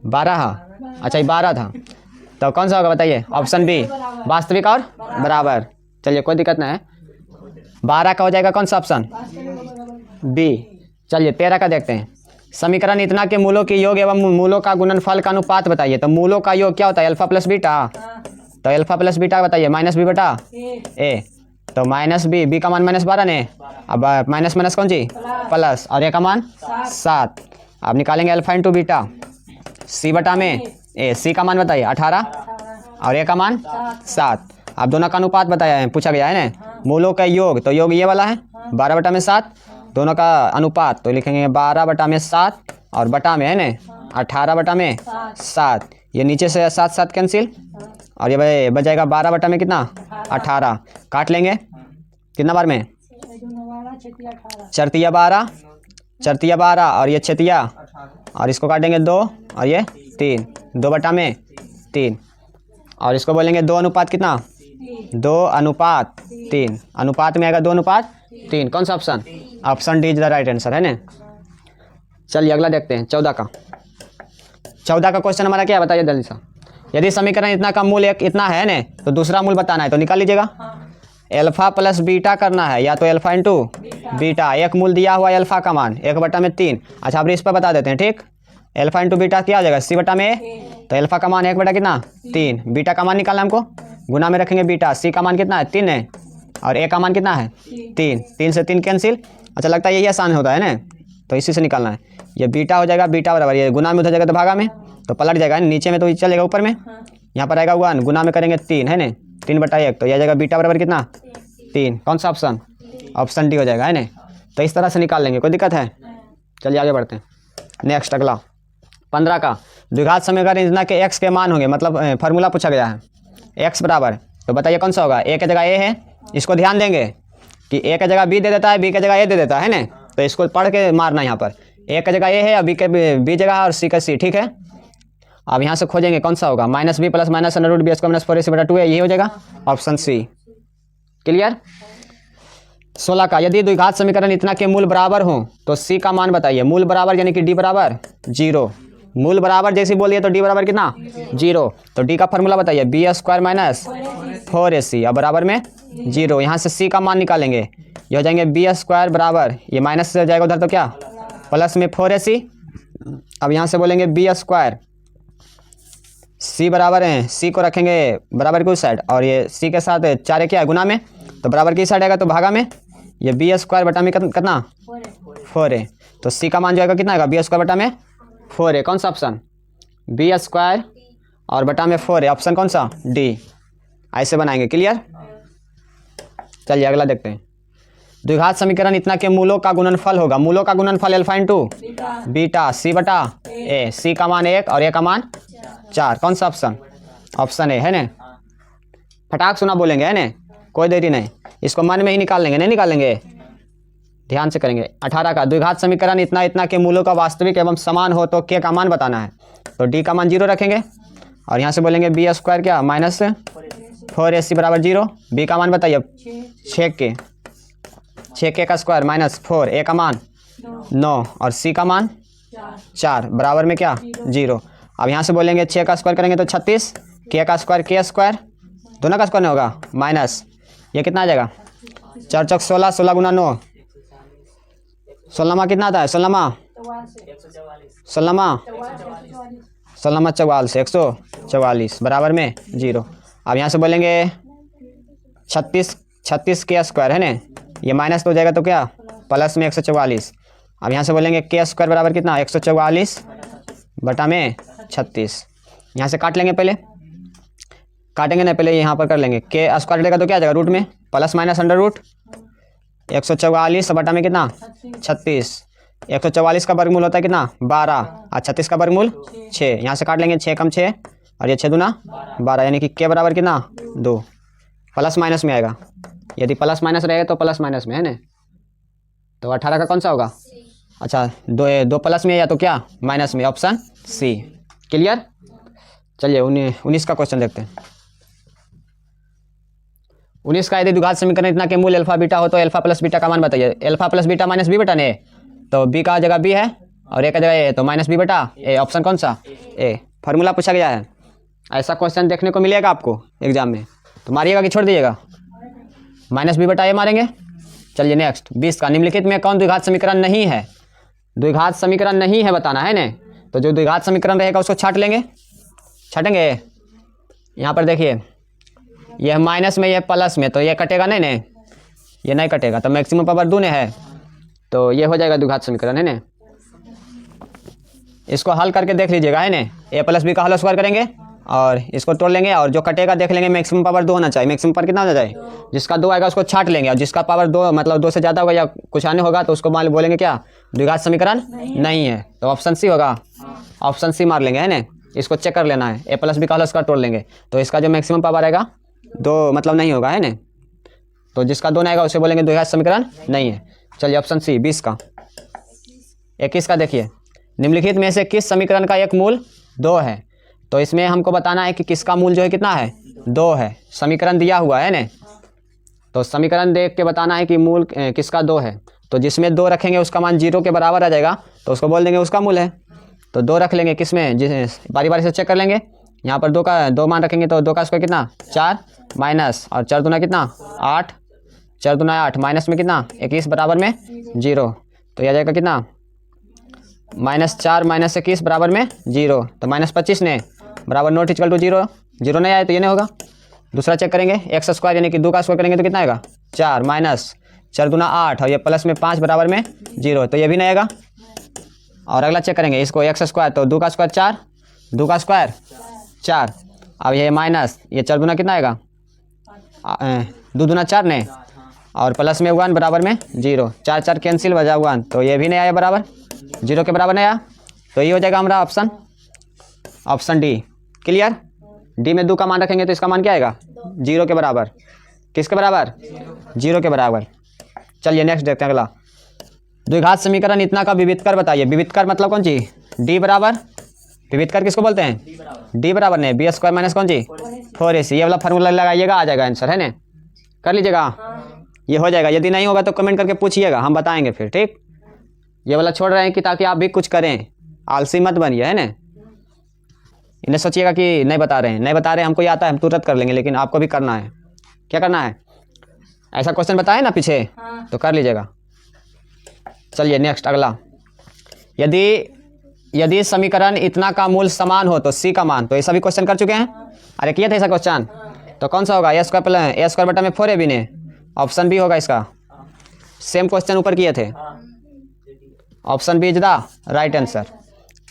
12, अच्छा ये 12 था, तो कौन सा होगा बताइए? ऑप्शन बी, वास्तविक और बराबर। चलिए कोई दिक्कत नहीं है। 12 का हो जाएगा कौन सा ऑप्शन? बी। चलिए 13 का देखते हैं। समीकरण इतना के मूलों के योग एवं मूलों का गुणनफल का अनुपात बताइए। तो मूलों का योग क्या होता है? Alpha plus beta. तो अल्फा प्लस बीटा बताइए, माइनस बी बटा ए। तो माइनस बी का मान -12 ने, अब माइनस माइनस कौन सी प्लस, और ए का मान 7। अब निकालेंगे अल्फा इंटू बीटा, सी बटा में ए। सी का मान बताइए 18 और ए का मान 7। अब दोनों का अनुपात बताया है, पूछा गया है ना। मूलों का योग, तो योग ये वाला है 12 बटा में 7, दोनों का अनुपात तो लिखेंगे 12 बटा में 7 और बटा में है ना 18 बटा में 7। ये नीचे से 7 7 कैंसिल और ये बच जाएगा 12 बटा में कितना 18। काट लेंगे कितना बार में, चरतिया 12, चरतिया 12 और ये छतिया, और इसको काटेंगे 2 और ये 3, 2 बटा में 3। और इसको बोलेंगे 2 अनुपात कितना, 2 अनुपात 3। अनुपात में आएगा 2 अनुपात 3। कौन सा option? Option D is the right answer है ना। चलिए अगला देखते हैं 14 का। 14 का क्वेश्चन हमारा क्या है बताइए जल्दी सा। यदि समीकरण इतना का मूल एक इतना है ना, तो दूसरा मूल बताना है, तो निकाल लीजिएगा। अल्फा प्लस बीटा करना है, या तो अल्फा इंटू बीटा। एक मूल दिया हुआ है अल्फा का मान 1 बटा में 3। अच्छा अब इस पर बता देते हैं, ठीक। अल्फा इंटू बीटा क्या हो जाएगा, सी बटा में ए। तो अल्फा का मान 1 बटा कितना 3, बीटा का मान निकालना हमको, गुना में रखेंगे बीटा। सी का मान कितना है 3 है, और ए का मान कितना है 3। 3 से 3 कैंसिल। अच्छा लगता है यही आसान होता है ना, तो इसी से निकालना है। ये बीटा हो जाएगा, बीटा बराबर ये गुना में उधर जाएगा तो भागा में, तो पलट जाएगा नीचे में तो चलेगा ऊपर में। यहाँ पर आएगा 1, गुना में करेंगे 3 है ना, 3 बटा 1, तो यह जाएगा बीटा बराबर कितना 3। कौन सा ऑप्शन? ऑप्शन डी हो जाएगा है ना। तो इस तरह से निकाल लेंगे, कोई दिक्कत है? चलिए आगे बढ़ते हैं। नेक्स्ट अगला 15 का। द्विघात समीकरण इतना के x के मान होंगे, मतलब फार्मूला पूछा गया है। x बराबर, तो बताइए कौन सा होगा। a की जगह a है, इसको ध्यान देंगे कि a की जगह b दे देता है, b की जगह a दे देता है ना, तो इसको पढ़ के मारना। यहाँ पर a की जगह a है और b जगह और c का c, ठीक है। अब यहाँ से खोजेंगे कौन सा होगा, -b plus minus under root B square minus 4ac बटा 2 है, ये हो जाएगा ऑप्शन सी। क्लियर। 16 का। यदि द्विघात समीकरण इतना के मूल बराबर हो तो सी का मान बताइए। मूल बराबर यानी कि डी बराबर 0। मूल बराबर जैसे बोलिए तो डी बराबर कितना 0। तो डी का फार्मूला बताइए, बी स्क्वायर माइनस 4ac और बराबर में 0। यहाँ से सी का मान निकालेंगे, ये हो जाएंगे बी स्क्वायर बराबर, ये माइनस से जाएगा उधर तो क्या प्लस में 4ac। अब यहाँ से बोलेंगे बी स्क्वायर, सी बराबर है, सी को रखेंगे बराबर की उस साइड, और ये सी के साथ 4 क्या है गुना में, तो बराबर की साइड आएगा तो भागा में। ये बी स्क्वायर बटा में कितना 4 है, तो सी का मान जो आएगा कितना आएगा, बी स्क्वायर बटा में 4 है। कौन सा ऑप्शन? बी स्क्वायर और बटा में 4 है, ऑप्शन कौन सा डी। ऐसे बनाएंगे। क्लियर। चलिए अगला देखते हैं। द्विघात समीकरण इतना के मूलों का गुणनफल होगा। मूलों का गुणनफल अल्फा इंटू बीटा, सी बटा ए। सी का मान 1 और ए का मान 4। कौन सा ऑप्शन? ऑप्शन ए है ना। फटाक सुना बोलेंगे है ना, कोई देरी नहीं, इसको मन में ही निकाल लेंगे, नहीं निकालेंगे, ध्यान से करेंगे। 18 का। द्विघात समीकरण इतना इतना के मूलों का वास्तविक एवं समान हो तो के का मान बताना है। तो डी का मान 0 रखेंगे, और यहाँ से बोलेंगे बी स्क्वायर क्या माइनस 4ac बराबर 0। बी का मान बताइए 6k का स्क्वायर माइनस 4, ए का मान 9 और सी का मान 4 बराबर में क्या 0। अब यहाँ से बोलेंगे 6 का स्क्वायर करेंगे तो 36, के का स्क्वायर के स्क्वायर, दोनों का स्क्वायर नहीं होगा माइनस, ये कितना आ जाएगा 4 चौक 16, 16 गुना 9, 16 कितना आता है, 16 44, 144 बराबर में 0। अब यहाँ से बोलेंगे 36 के स्क्वायर है ना, ये माइनस तो हो जाएगा तो क्या प्लस में 144। अब यहाँ से बोलेंगे के स्क्वायर बराबर कितना 144 बटा में 36। यहाँ से काट लेंगे, पहले काटेंगे ना, पहले यहाँ पर कर लेंगे। के स्क्वायर रहेगा तो क्या आ जाएगा रूट में प्लस माइनस अंडर रूट 144 बटा में कितना 36। 144 का वर्गमूल होता है कितना 12 और 36 का वर्गमूल 6। यहाँ से काट लेंगे 6 कम 6 और ये 6 दूना 12, यानी कि के बराबर कितना 2। प्लस माइनस में आएगा, यदि प्लस माइनस रहेगा तो प्लस माइनस में है ना। तो 18 का कौन सा होगा, अच्छा दो प्लस में या तो क्या माइनस में, ऑप्शन सी। क्लियर। चलिए 19 का क्वेश्चन देखते हैं। 19 का। यदि द्विघात समीकरण इतना के मूल अल्फा बीटा हो तो अल्फा प्लस बीटा का मान बताइए। Alpha plus beta minus B बटा ए, तो बी का जगह बी है और ए का जगह ए है, तो माइनस बी बटा ए, ऑप्शन कौन सा ए। फार्मूला पूछा गया है, ऐसा क्वेश्चन देखने को मिलेगा आपको एग्जाम में, तो मारिएगा कि छोड़ दीजिएगा, माइनस बी बटा ए मारेंगे। चलिए नेक्स्ट 20 का। निम्नलिखित में कौन द्विघात समीकरण नहीं है। द्विघात समीकरण नहीं है बताना है ना। तो जो द्विघात समीकरण रहेगा उसको छाट लेंगे, छाटेंगे। यहाँ पर देखिए यह माइनस में, यह प्लस में, तो ये कटेगा नहीं ना, ये नहीं कटेगा, तो मैक्सिमम पावर 2 ने है, तो ये हो जाएगा द्विघात समीकरण है ना। इसको हल करके देख लीजिएगा है ना। ए प्लस बी का होल स्क्वायर करेंगे और इसको तोड़ लेंगे और जो कटेगा देख लेंगे। मैक्सिमम पावर 2 होना चाहिए। मैक्सिमम पावर कितना होना चाहिए? जिसका 2 आएगा उसको छाट लेंगे और जिसका पावर 2 मतलब 2 से ज़्यादा होगा या कुछ आने होगा तो उसको मान बोलेंगे क्या? द्विघात समीकरण नहीं है। तो ऑप्शन सी होगा, ऑप्शन सी मार लेंगे है ना। इसको चेक कर लेना है। ए प्लस बी का होल स्क्वायर तोड़ लेंगे तो इसका जो मैक्सिमम पावर आएगा 2 मतलब नहीं होगा है ना। तो जिसका 2 नहीं आएगा उसे बोलेंगे द्विघात समीकरण नहीं है। चलिए ऑप्शन सी 20 का। 21 का देखिए, निम्नलिखित में से किस समीकरण का एक मूल 2 है? तो इसमें हमको बताना है कि किसका मूल जो है कितना है? 2 है। समीकरण दिया हुआ है ना, तो समीकरण देख के बताना है कि मूल किसका 2 है। तो जिसमें 2 रखेंगे उसका मान 0 के बराबर आ जाएगा, तो उसको बोल देंगे उसका मूल है। तो 2 रख लेंगे किसमें, जिस बारी बारी से चेक कर लेंगे। यहाँ पर 2 का 2 मान रखेंगे तो 2 का स्क्वायर कितना? 4 माइनस और 4 दूना कितना? 8, 4 दूना 8 माइनस में कितना? 21 बराबर में 0। तो यह आ जाएगा कितना? -4 माइनस 21 बराबर में 0। तो -25 ने बराबर नॉट इक्वल टू 0। 0 नहीं आए तो ये नहीं होगा। दूसरा चेक करेंगे, एक्स स्क्वायर यानी कि 2 का स्क्वायर करेंगे तो कितना आएगा? 4 माइनस 4 दूना 8 और ये प्लस में 5 बराबर में 0, तो ये भी नहीं आएगा। और अगला चेक करेंगे इसको, एक्स स्क्वायर तो 2 का स्क्वायर 4, 2 का स्क्वायर 4, अब ये माइनस ये 4 दूना कितना आएगा? 2 दूना 4 ने और प्लस में 1 बराबर में 0, 4 4 कैंसिल बजा 1, तो ये भी नहीं आया बराबर 0 के बराबर नहीं आया। तो ये हो जाएगा हमारा ऑप्शन डी। क्लियर? डी में 2 का मान रखेंगे तो इसका मान क्या आएगा? 0 के बराबर। किसके बराबर? 0 के बराबर। चलिए नेक्स्ट देखते हैं अगला। द्विघात समीकरण इतना का विविधकर बताइए। विविधकर मतलब कौन सी? डी बराबर, विविधकर किसको बोलते हैं? डी बराबर ने बी स्क्वायर माइनस कौन सी? 4ac। ये वाला फार्मूला लगाइएगा, आ जाएगा आंसर है ना। कर लीजिएगा, ये हो जाएगा। यदि नहीं होगा तो कमेंट करके पूछिएगा, हम बताएंगे फिर। ठीक, ये वाला छोड़ रहे हैं कि ताकि आप भी कुछ करें, आलसी मत बनिए है ना। इन्हें सोचिएगा कि नहीं बता रहे हैं, नहीं बता रहे हैं, हमको ये आता है हम तुरंत कर लेंगे, लेकिन आपको भी करना है। क्या करना है? ऐसा क्वेश्चन बताए ना पीछे, तो कर लीजिएगा। चलिए नेक्स्ट अगला। यदि समीकरण इतना का मूल समान हो तो सी का मान, तो ऐसा भी क्वेश्चन कर चुके हैं। अरे किए थे ऐसा क्वेश्चन, तो कौन सा होगा? ए स्क्वायर प्लस ए स्क्वायर बटा में 4ab ने, ऑप्शन बी होगा इसका। सेम क्वेश्चन ऊपर किए थे, option B is the right answer.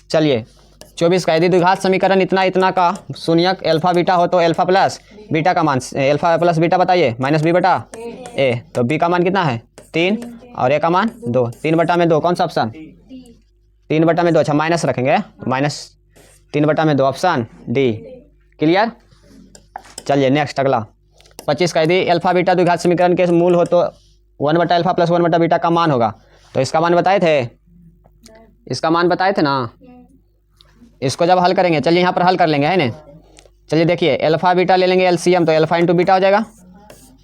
चलिए 24 का, यदि द्विघात समीकरण इतना का शून्यक अल्फा बीटा हो तो अल्फा प्लस बीटा का मान, अल्फा प्लस बीटा बताइए, -b बटा ए। तो बी का मान कितना है? 3 और ए का मान 2। 3 बटा में 2 कौन सा ऑप्शन? 3 बटा में 2, अच्छा माइनस रखेंगे, -3 बटा में 2 ऑप्शन डी। क्लियर? चलिए नेक्स्ट अगला। 25 का, यदि अल्फा बीटा द्विघात समीकरण के मूल हो तो 1 बटा अल्फा प्लस 1 बटा बीटा का मान होगा। तो इसका मान बताए थे, इसका मान बताए थे ना। इसको जब हल करेंगे, चलिए यहाँ पर हल कर लेंगे है ना। चलिए देखिए, अल्फा बीटा ले लेंगे एलसीएम, तो अल्फा इंटू बीटा हो जाएगा।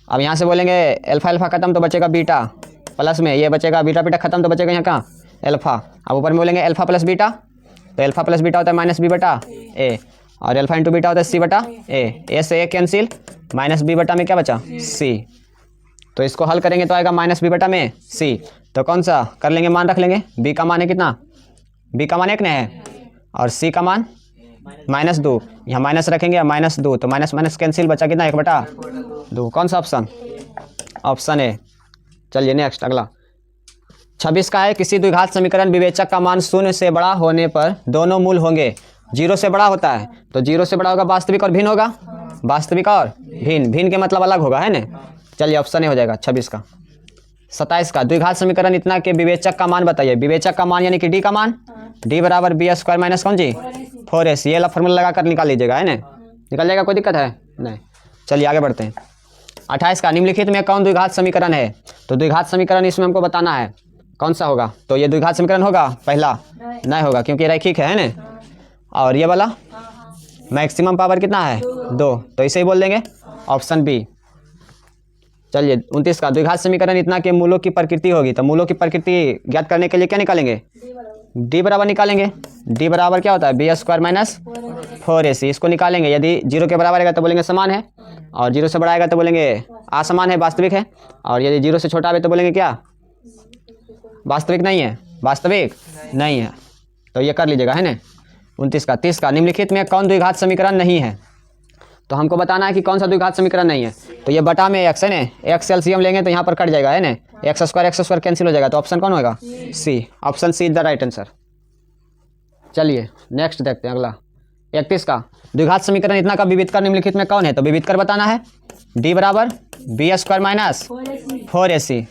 अब यहाँ से बोलेंगे अल्फा अल्फा खत्म तो बचेगा बीटा, प्लस में ये बचेगा बीटा बीटा खत्म तो बचेगा यहाँ का अल्फा। अब ऊपर में बोलेंगे अल्फा प्लस बीटा, तो अल्फा प्लस बीटा होता है -b बटा ए, और अल्फा इंटू बीटा होता है c बटा ए से ए कैंसिल, -b बटा में क्या बचा? c। तो इसको हल करेंगे तो आएगा -b बटा में c। तो कौन सा कर लेंगे? मान रख लेंगे। b का मान है कितना? b का मान 1 ने है और c का मान -2। यहाँ माइनस रखेंगे -2, तो माइनस माइनस कैंसिल, बचा कितना? 1 बटा 2। कौन सा ऑप्शन? Option A. चलिए नेक्स्ट अगला। 26 का है, किसी द्विघात समीकरण विवेचक का मान 0 से बड़ा होने पर दोनों मूल होंगे। 0 से बड़ा होता है तो 0 से बड़ा होगा वास्तविक और भिन्न होगा, वास्तविक और भिन्न, भिन्न के मतलब अलग होगा है ना। चलिए ऑप्शन ए हो जाएगा 26 का। 27 का, द्विघात समीकरण इतना के विवेचक का मान बताइए। विवेचक का मान यानी कि डी का मान, डी बराबर बी स्क्वायर माइनस कौन जी? 4ac। ये वाला फॉर्मूला लगा कर निकाल लीजिएगा है ना, निकल जाएगा, कोई दिक्कत है नहीं। चलिए आगे बढ़ते हैं। 28 का, निम्नलिखित में कौन द्विघात समीकरण है? तो द्विघात समीकरण इसमें हमको बताना है कौन सा होगा। तो ये द्विघात समीकरण होगा पहला, नहीं होगा क्योंकि रैखिक है ना। और ये वाला मैक्सिमम पावर कितना है? 2, तो इसे ही बोल देंगे ऑप्शन बी। चलिए 29 का, द्विघात समीकरण इतना के मूलों की प्रकृति होगी। तो मूलों की प्रकृति ज्ञात करने के लिए क्या निकालेंगे? डी बराबर निकालेंगे। डी बराबर क्या होता है? B square minus 4ac। इसको निकालेंगे, यदि 0 के बराबर आएगा तो बोलेंगे समान है, और 0 से बड़ा आएगा तो बोलेंगे असमान है, वास्तविक है, और यदि 0 से छोटा आए तो बोलेंगे क्या? वास्तविक नहीं है। वास्तविक नहीं है, तो ये कर लीजिएगा, है ना। 29 का। 30 का, निम्नलिखित में कौन द्विघात समीकरण नहीं है? तो हमको बताना है कि कौन सा द्विघात समीकरण नहीं है। तो ये बटा में एक्स है ना, एक्स एलसीएम लेंगे तो यहाँ पर कट जाएगा, है ना, एक्स स्क्वायर कैंसिल हो जाएगा, तो ऑप्शन कौन होगा? C. Option C is the right answer. चलिए नेक्स्ट देखते हैं अगला। 31 का, द्विघात समीकरण इतना का विविधकर निम्नलिखित में कौन है? तो विविधकर बताना है। डी बराबर बी स्क्वायर माइनस 4ac,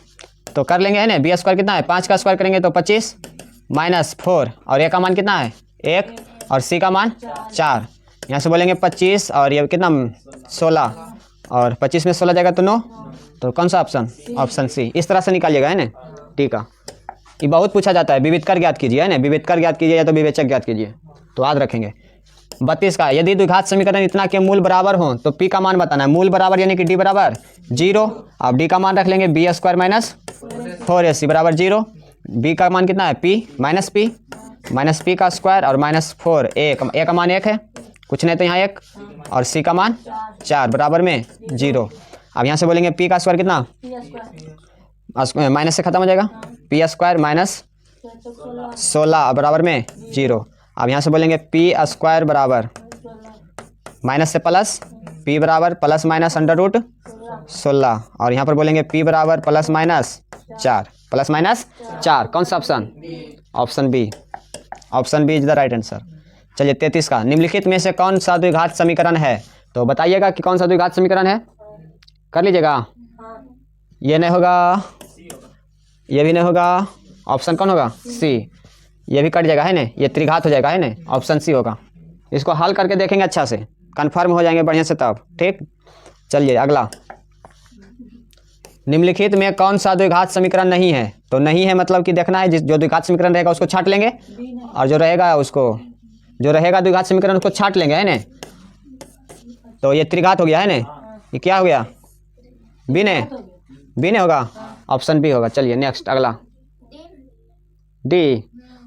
तो कर लेंगे, है ना। बी स्क्वायर कितना है? 5 का स्क्वायर करेंगे तो 25 माइनस 4, और ए का मान कितना है? 1, और सी का मान 4। यहाँ से बोलेंगे 25 और ये कितना 16, और 25 में 16 जाएगा तो 9, तो कौन सा ऑप्शन? ऑप्शन सी। इस तरह से निकालिएगा, है ना। ठीक है, ये बहुत पूछा जाता है, विविधकर ज्ञात कीजिए, है ना, विविधकर ज्ञात कीजिए या तो विवेचक ज्ञात कीजिए, तो याद रखेंगे। 32 का, यदि द्विघात समीकरण इतना के मूल बराबर हो तो पी का मान बताना है। मूल बराबर यानी कि डी बराबर 0, अब डी का मान रख लेंगे बी स्क्वायर माइनस 4ac बराबर 0। बी का मान कितना है? पी माइनस पी का स्क्वायर और माइनस 4, ए का मान 1 है, कुछ नहीं तो यहाँ 1, और सी का मान 4 बराबर में 0। अब यहाँ से बोलेंगे पी का स्क्वायर कितना? माइनस से खत्म हो जाएगा, पी स्क्वायर माइनस 16 बराबर में 0। अब यहाँ से बोलेंगे पी स्क्वायर बराबर माइनस से प्लस, पी बराबर प्लस माइनस अंडर रूट 16, और यहाँ पर बोलेंगे पी बराबर प्लस माइनस 4। कौन सा option? Option B. Option B is the right answer. चलिए 33 का, निम्नलिखित में से कौन सा द्विघात समीकरण है? तो बताइएगा कि कौन सा द्विघात समीकरण है, कर लीजिएगा। ये नहीं होगा, ये भी नहीं होगा, ऑप्शन कौन होगा? सी। ये भी कट जाएगा, है ना, ये त्रिघात हो जाएगा, है ना, ऑप्शन सी होगा। इसको हल करके देखेंगे अच्छा से, कंफर्म हो जाएंगे बढ़िया से तब। ठीक, चलिए अगला। निम्नलिखित में कौन सा द्विघात समीकरण नहीं है? तो नहीं है मतलब कि देखना है, जो द्विघात समीकरण रहेगा उसको छांट लेंगे, और जो रहेगा द्विघात समीकरण उसको छांट लेंगे, है ना। तो ये त्रिघात हो गया, है ना, ये क्या हो गया? बी ने होगा, ऑप्शन बी होगा। चलिए नेक्स्ट अगला, डी।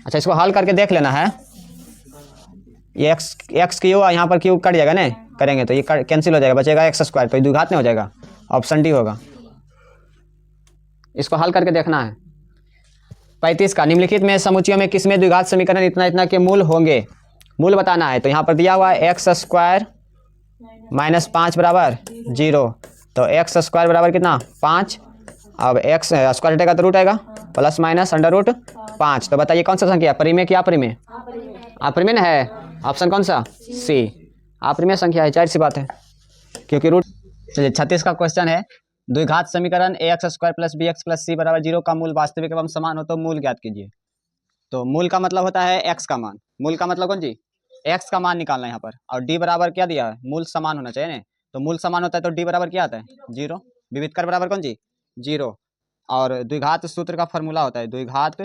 अच्छा, इसको हल करके देख लेना है। ये एक्स क्यू, यहाँ पर क्यू कट जाएगा ना, करेंगे तो ये कैंसिल हो जाएगा, बचेगा एक्स स्क्वायर, तो ये द्विघात नहीं हो जाएगा, ऑप्शन डी होगा। इसको हल करके देखना है। 35 का, निम्नलिखित में समुच्चयों में किसमें द्विघात समीकरण इतना इतना के मूल होंगे? मूल बताना है। तो यहाँ पर दिया हुआ है एक्स स्क्वायर माइनस 5 बराबर 0, तो एक्स स्क्वायर बराबर कितना? 5। अब एक्स स्क्वायर हटेगा तो रूट आएगा, प्लस माइनस अंडर रूट 5। तो बताइए कौन सा संख्या? परिमेय कि अपरिमेय? अपरिमेय है, ऑप्शन कौन सा? सी। अपरिमेय संख्या है, जाहिर सी बात है, क्योंकि रूट। चलिए 36 का क्वेश्चन है, द्विघात समीकरण a x square plus b x plus c बराबर 0 का मूल वास्तविक एवं समान हो तो मूल ज्ञात कीजिए। तो मूल का मतलब होता है एक्स का मान, मूल का मतलब कौन जी? एक्स का मान निकालना है यहाँ पर, और डी बराबर क्या दिया है? मूल समान होना चाहिए ना, तो मूल समान होता है तो डी बराबर क्या आता है? 0। विविधकर बराबर कौन जी? 0। और द्विघात सूत्र का फॉर्मूला होता है, द्विघात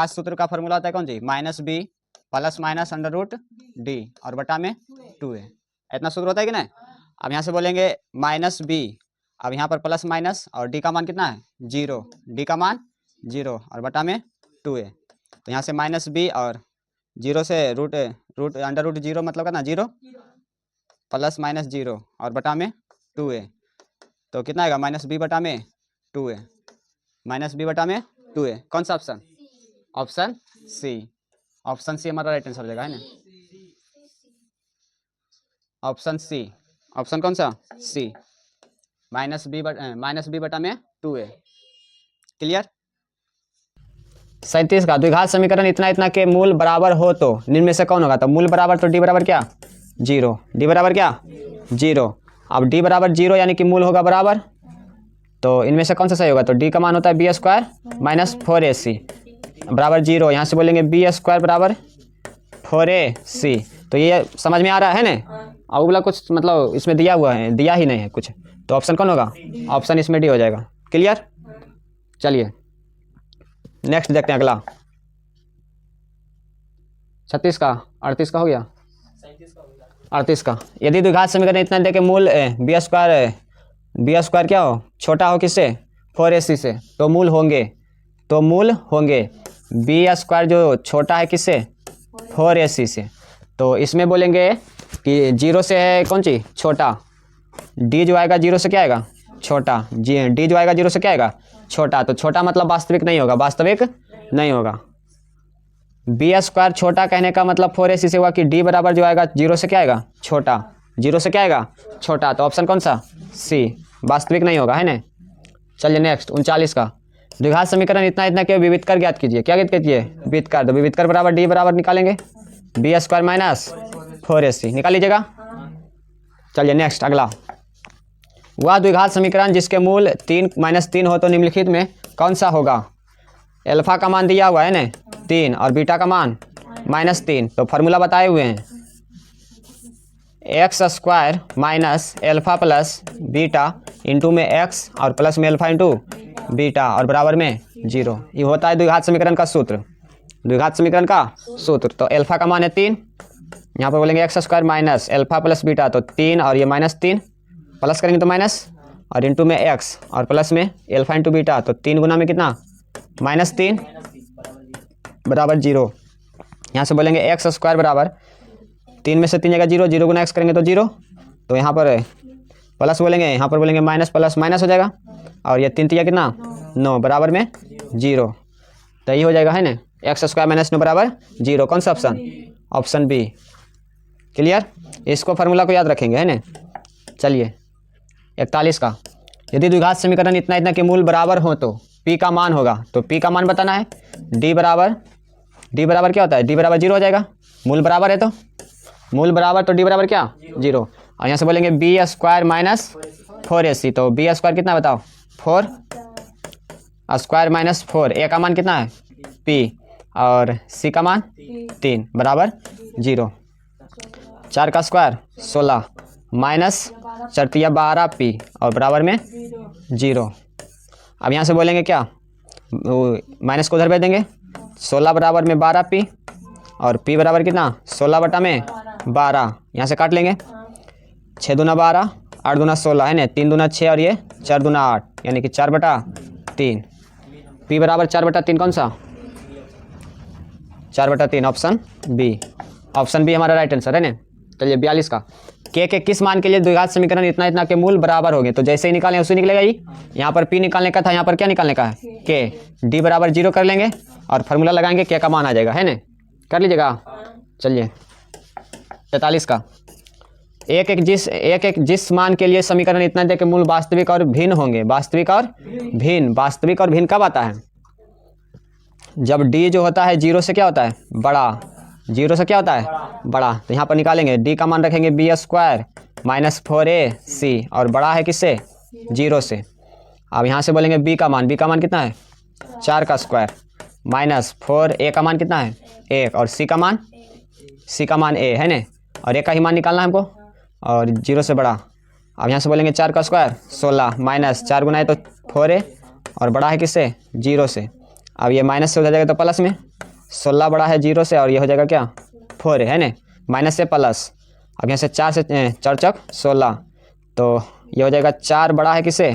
सूत्र का फॉर्मूला होता है कौन जी? Minus b plus minus under root D और बटा में 2a, इतना सूत्र होता है कि नहीं। अब यहाँ से बोलेंगे माइनस बी, अब यहाँ पर प्लस माइनस, और डी का मान कितना है? 0, डी का मान 0 और बटा में 2a, तो यहाँ से माइनस बी और 0 से रूट अंडर रूट 0 मतलब कितना? 0 प्लस माइनस 0 और बटा में 2a, तो कितना आएगा? माइनस बी बटा में 2a, माइनस बी बटा में 2a। कौन सा option? Option C. Option C हमारा राइट आंसर हो जाएगा, है ना, ऑप्शन सी। ऑप्शन कौन सा? सी। माइनस बी बटा में 2a। क्लियर। 37 का, द्विघात समीकरण इतना इतना के मूल बराबर हो तो निम्न में से कौन होगा? तो मूल बराबर तो डी बराबर क्या? 0। डी बराबर क्या? 0। अब डी बराबर 0 यानी कि मूल होगा बराबर, तो इनमें से कौन सा सही होगा? तो डी का मान होता है बी स्क्वायर माइनस 4ac बराबर 0। यहाँ से बोलेंगे बी स्क्वायर बराबर 4ac, तो ये समझ में आ रहा है ना। और अगला कुछ मतलब इसमें दिया हुआ है, दिया ही नहीं है कुछ, तो ऑप्शन कौन होगा? ऑप्शन इसमें डी हो जाएगा। क्लियर। चलिए नेक्स्ट देखते हैं अगला। 36 का, 38 का हो गया, 38 का, यदि द्विघात समीकरण इतना दे के मूल बी स्क्वायर क्या हो? छोटा हो किससे? 4ac से, तो मूल होंगे बी स्क्वायर जो छोटा है किससे? 4ac से। तो इसमें बोलेंगे कि 0 से है कौन सी? छोटा। डी जो आएगा 0 से क्या आएगा? छोटा। डी जो आएगा 0 से क्या आएगा? छोटा, तो छोटा मतलब वास्तविक नहीं होगा, वास्तविक नहीं होगा। बी स्क्वायर छोटा कहने का मतलब 4ac से हुआ कि डी बराबर जो आएगा 0 से क्या आएगा, छोटा, 0 से क्या आएगा, छोटा। तो ऑप्शन कौन सा, सी, वास्तविक नहीं होगा, है ना। चलिए नेक्स्ट 39 का, द्विघात समीकरण इतना इतना के विविध कर ज्ञात कीजिए। क्या ज्ञात कीजिए, विविध कर। तो विविध कर बराबर डी बराबर निकालेंगे बी स्क्वायर माइनस 4ac, निकाल लीजिएगा। चलिए नेक्स्ट अगला, वह द्विघात समीकरण जिसके मूल 3 - 3 हो तो निम्नलिखित में कौन सा होगा। अल्फा का मान दिया हुआ है ना 3 और बीटा का मान -3, तो फार्मूला बताए हुए हैं x square minus alpha plus beta into में एक्स और प्लस में एल्फा इंटू बीटा और बराबर में 0। ये होता है द्विघात समीकरण का सूत्र, द्विघात समीकरण का सूत्र। तो एल्फा का मान है 3, यहाँ पर बोलेंगे x square minus alpha plus beta, तो 3 और ये -3 प्लस करेंगे तो माइनस और इंटू में एक्स और प्लस में एल्फा इंटू बीटा, तो 3 गुना में कितना -3 बराबर 0। यहाँ से बोलेंगे एक्स स्क्वायर बराबर 3 में से 3 जगह 0, 0 गुना एक्स करेंगे तो 0, तो यहाँ पर प्लस बोलेंगे, यहाँ पर बोलेंगे माइनस प्लस माइनस हो जाएगा और ये 3 3 कितना 9 बराबर में 0, तो ये हो जाएगा है ना एक्स स्क्वायर माइनस 9 बराबर 0। कौन सा ऑप्शन, ऑप्शन बी। क्लियर, इसको फार्मूला को याद रखेंगे, है ना। चलिए 41 का, यदि द्विघात समीकरण इतना इतना के मूल बराबर हो तो p का मान होगा। तो p का मान बताना है, d बराबर क्या होता है, d बराबर 0 हो जाएगा, मूल बराबर है तो मूल बराबर, तो d बराबर क्या 0। और यहाँ से बोलेंगे बी स्क्वायर माइनस 4ac, तो बी स्क्वायर कितना बताओ 4 स्क्वायर माइनस 4, a का मान कितना है p और c का मान 3 बराबर 0। 4 का स्क्वायर 16 माइनस 4 × 12p और बराबर में 0। अब यहाँ से बोलेंगे क्या, माइनस को उधर भेज देंगे, 16 बराबर में 12p और p बराबर कितना 16 बटा में 12, यहाँ से काट लेंगे, 6 दूना 12 8 दूना 16 है ना, 3 दूना 6 और ये 4 दूना 8 यानी कि 4 बटा 3, p बराबर 4 बटा 3 कौन सा 4 बटा 3, ऑप्शन बी। ऑप्शन बी हमारा राइट आंसर है ना। चलिए 42 का, के किस मान के लिए द्विघात समीकरण इतना इतना के मूल बराबर हो गए। तो जैसे ही निकालें उसे निकलेगा ही, यहाँ पर p निकालने का था, यहाँ पर क्या निकालने का है के, d बराबर 0 कर लेंगे और फार्मूला लगाएंगे, के का मान आ जाएगा, है ना, कर लीजिएगा। चलिए 43 का, एक जिस मान के लिए समीकरण इतना इतना के मूल वास्तविक और भिन्न होंगे, वास्तविक और भिन्न कब आता है, जब d जो होता है 0 से क्या होता है बड़ा, 0 से क्या होता है बड़ा। तो यहाँ पर निकालेंगे d का मान रखेंगे बी स्क्वायर माइनस 4ac और बड़ा है किससे 0 से। अब यहाँ से बोलेंगे b का मान कितना है 4 का स्क्वायर माइनस 4a का मान कितना है 1 और c का मान a है ना, और a का ही मान निकालना है हमको और 0 से बड़ा। अब यहाँ से बोलेंगे 4 का स्क्वायर 16 माइनस 4 गुना है तो 4a और बड़ा है किससे 0 से। अब ये माइनस से हो जाएगा तो प्लस में, 16 बड़ा है 0 से और ये हो जाएगा क्या 4 है ना, माइनस से प्लस। अब यहाँ से 4 से 4 चौक 16, तो ये हो जाएगा 4 बड़ा है किससे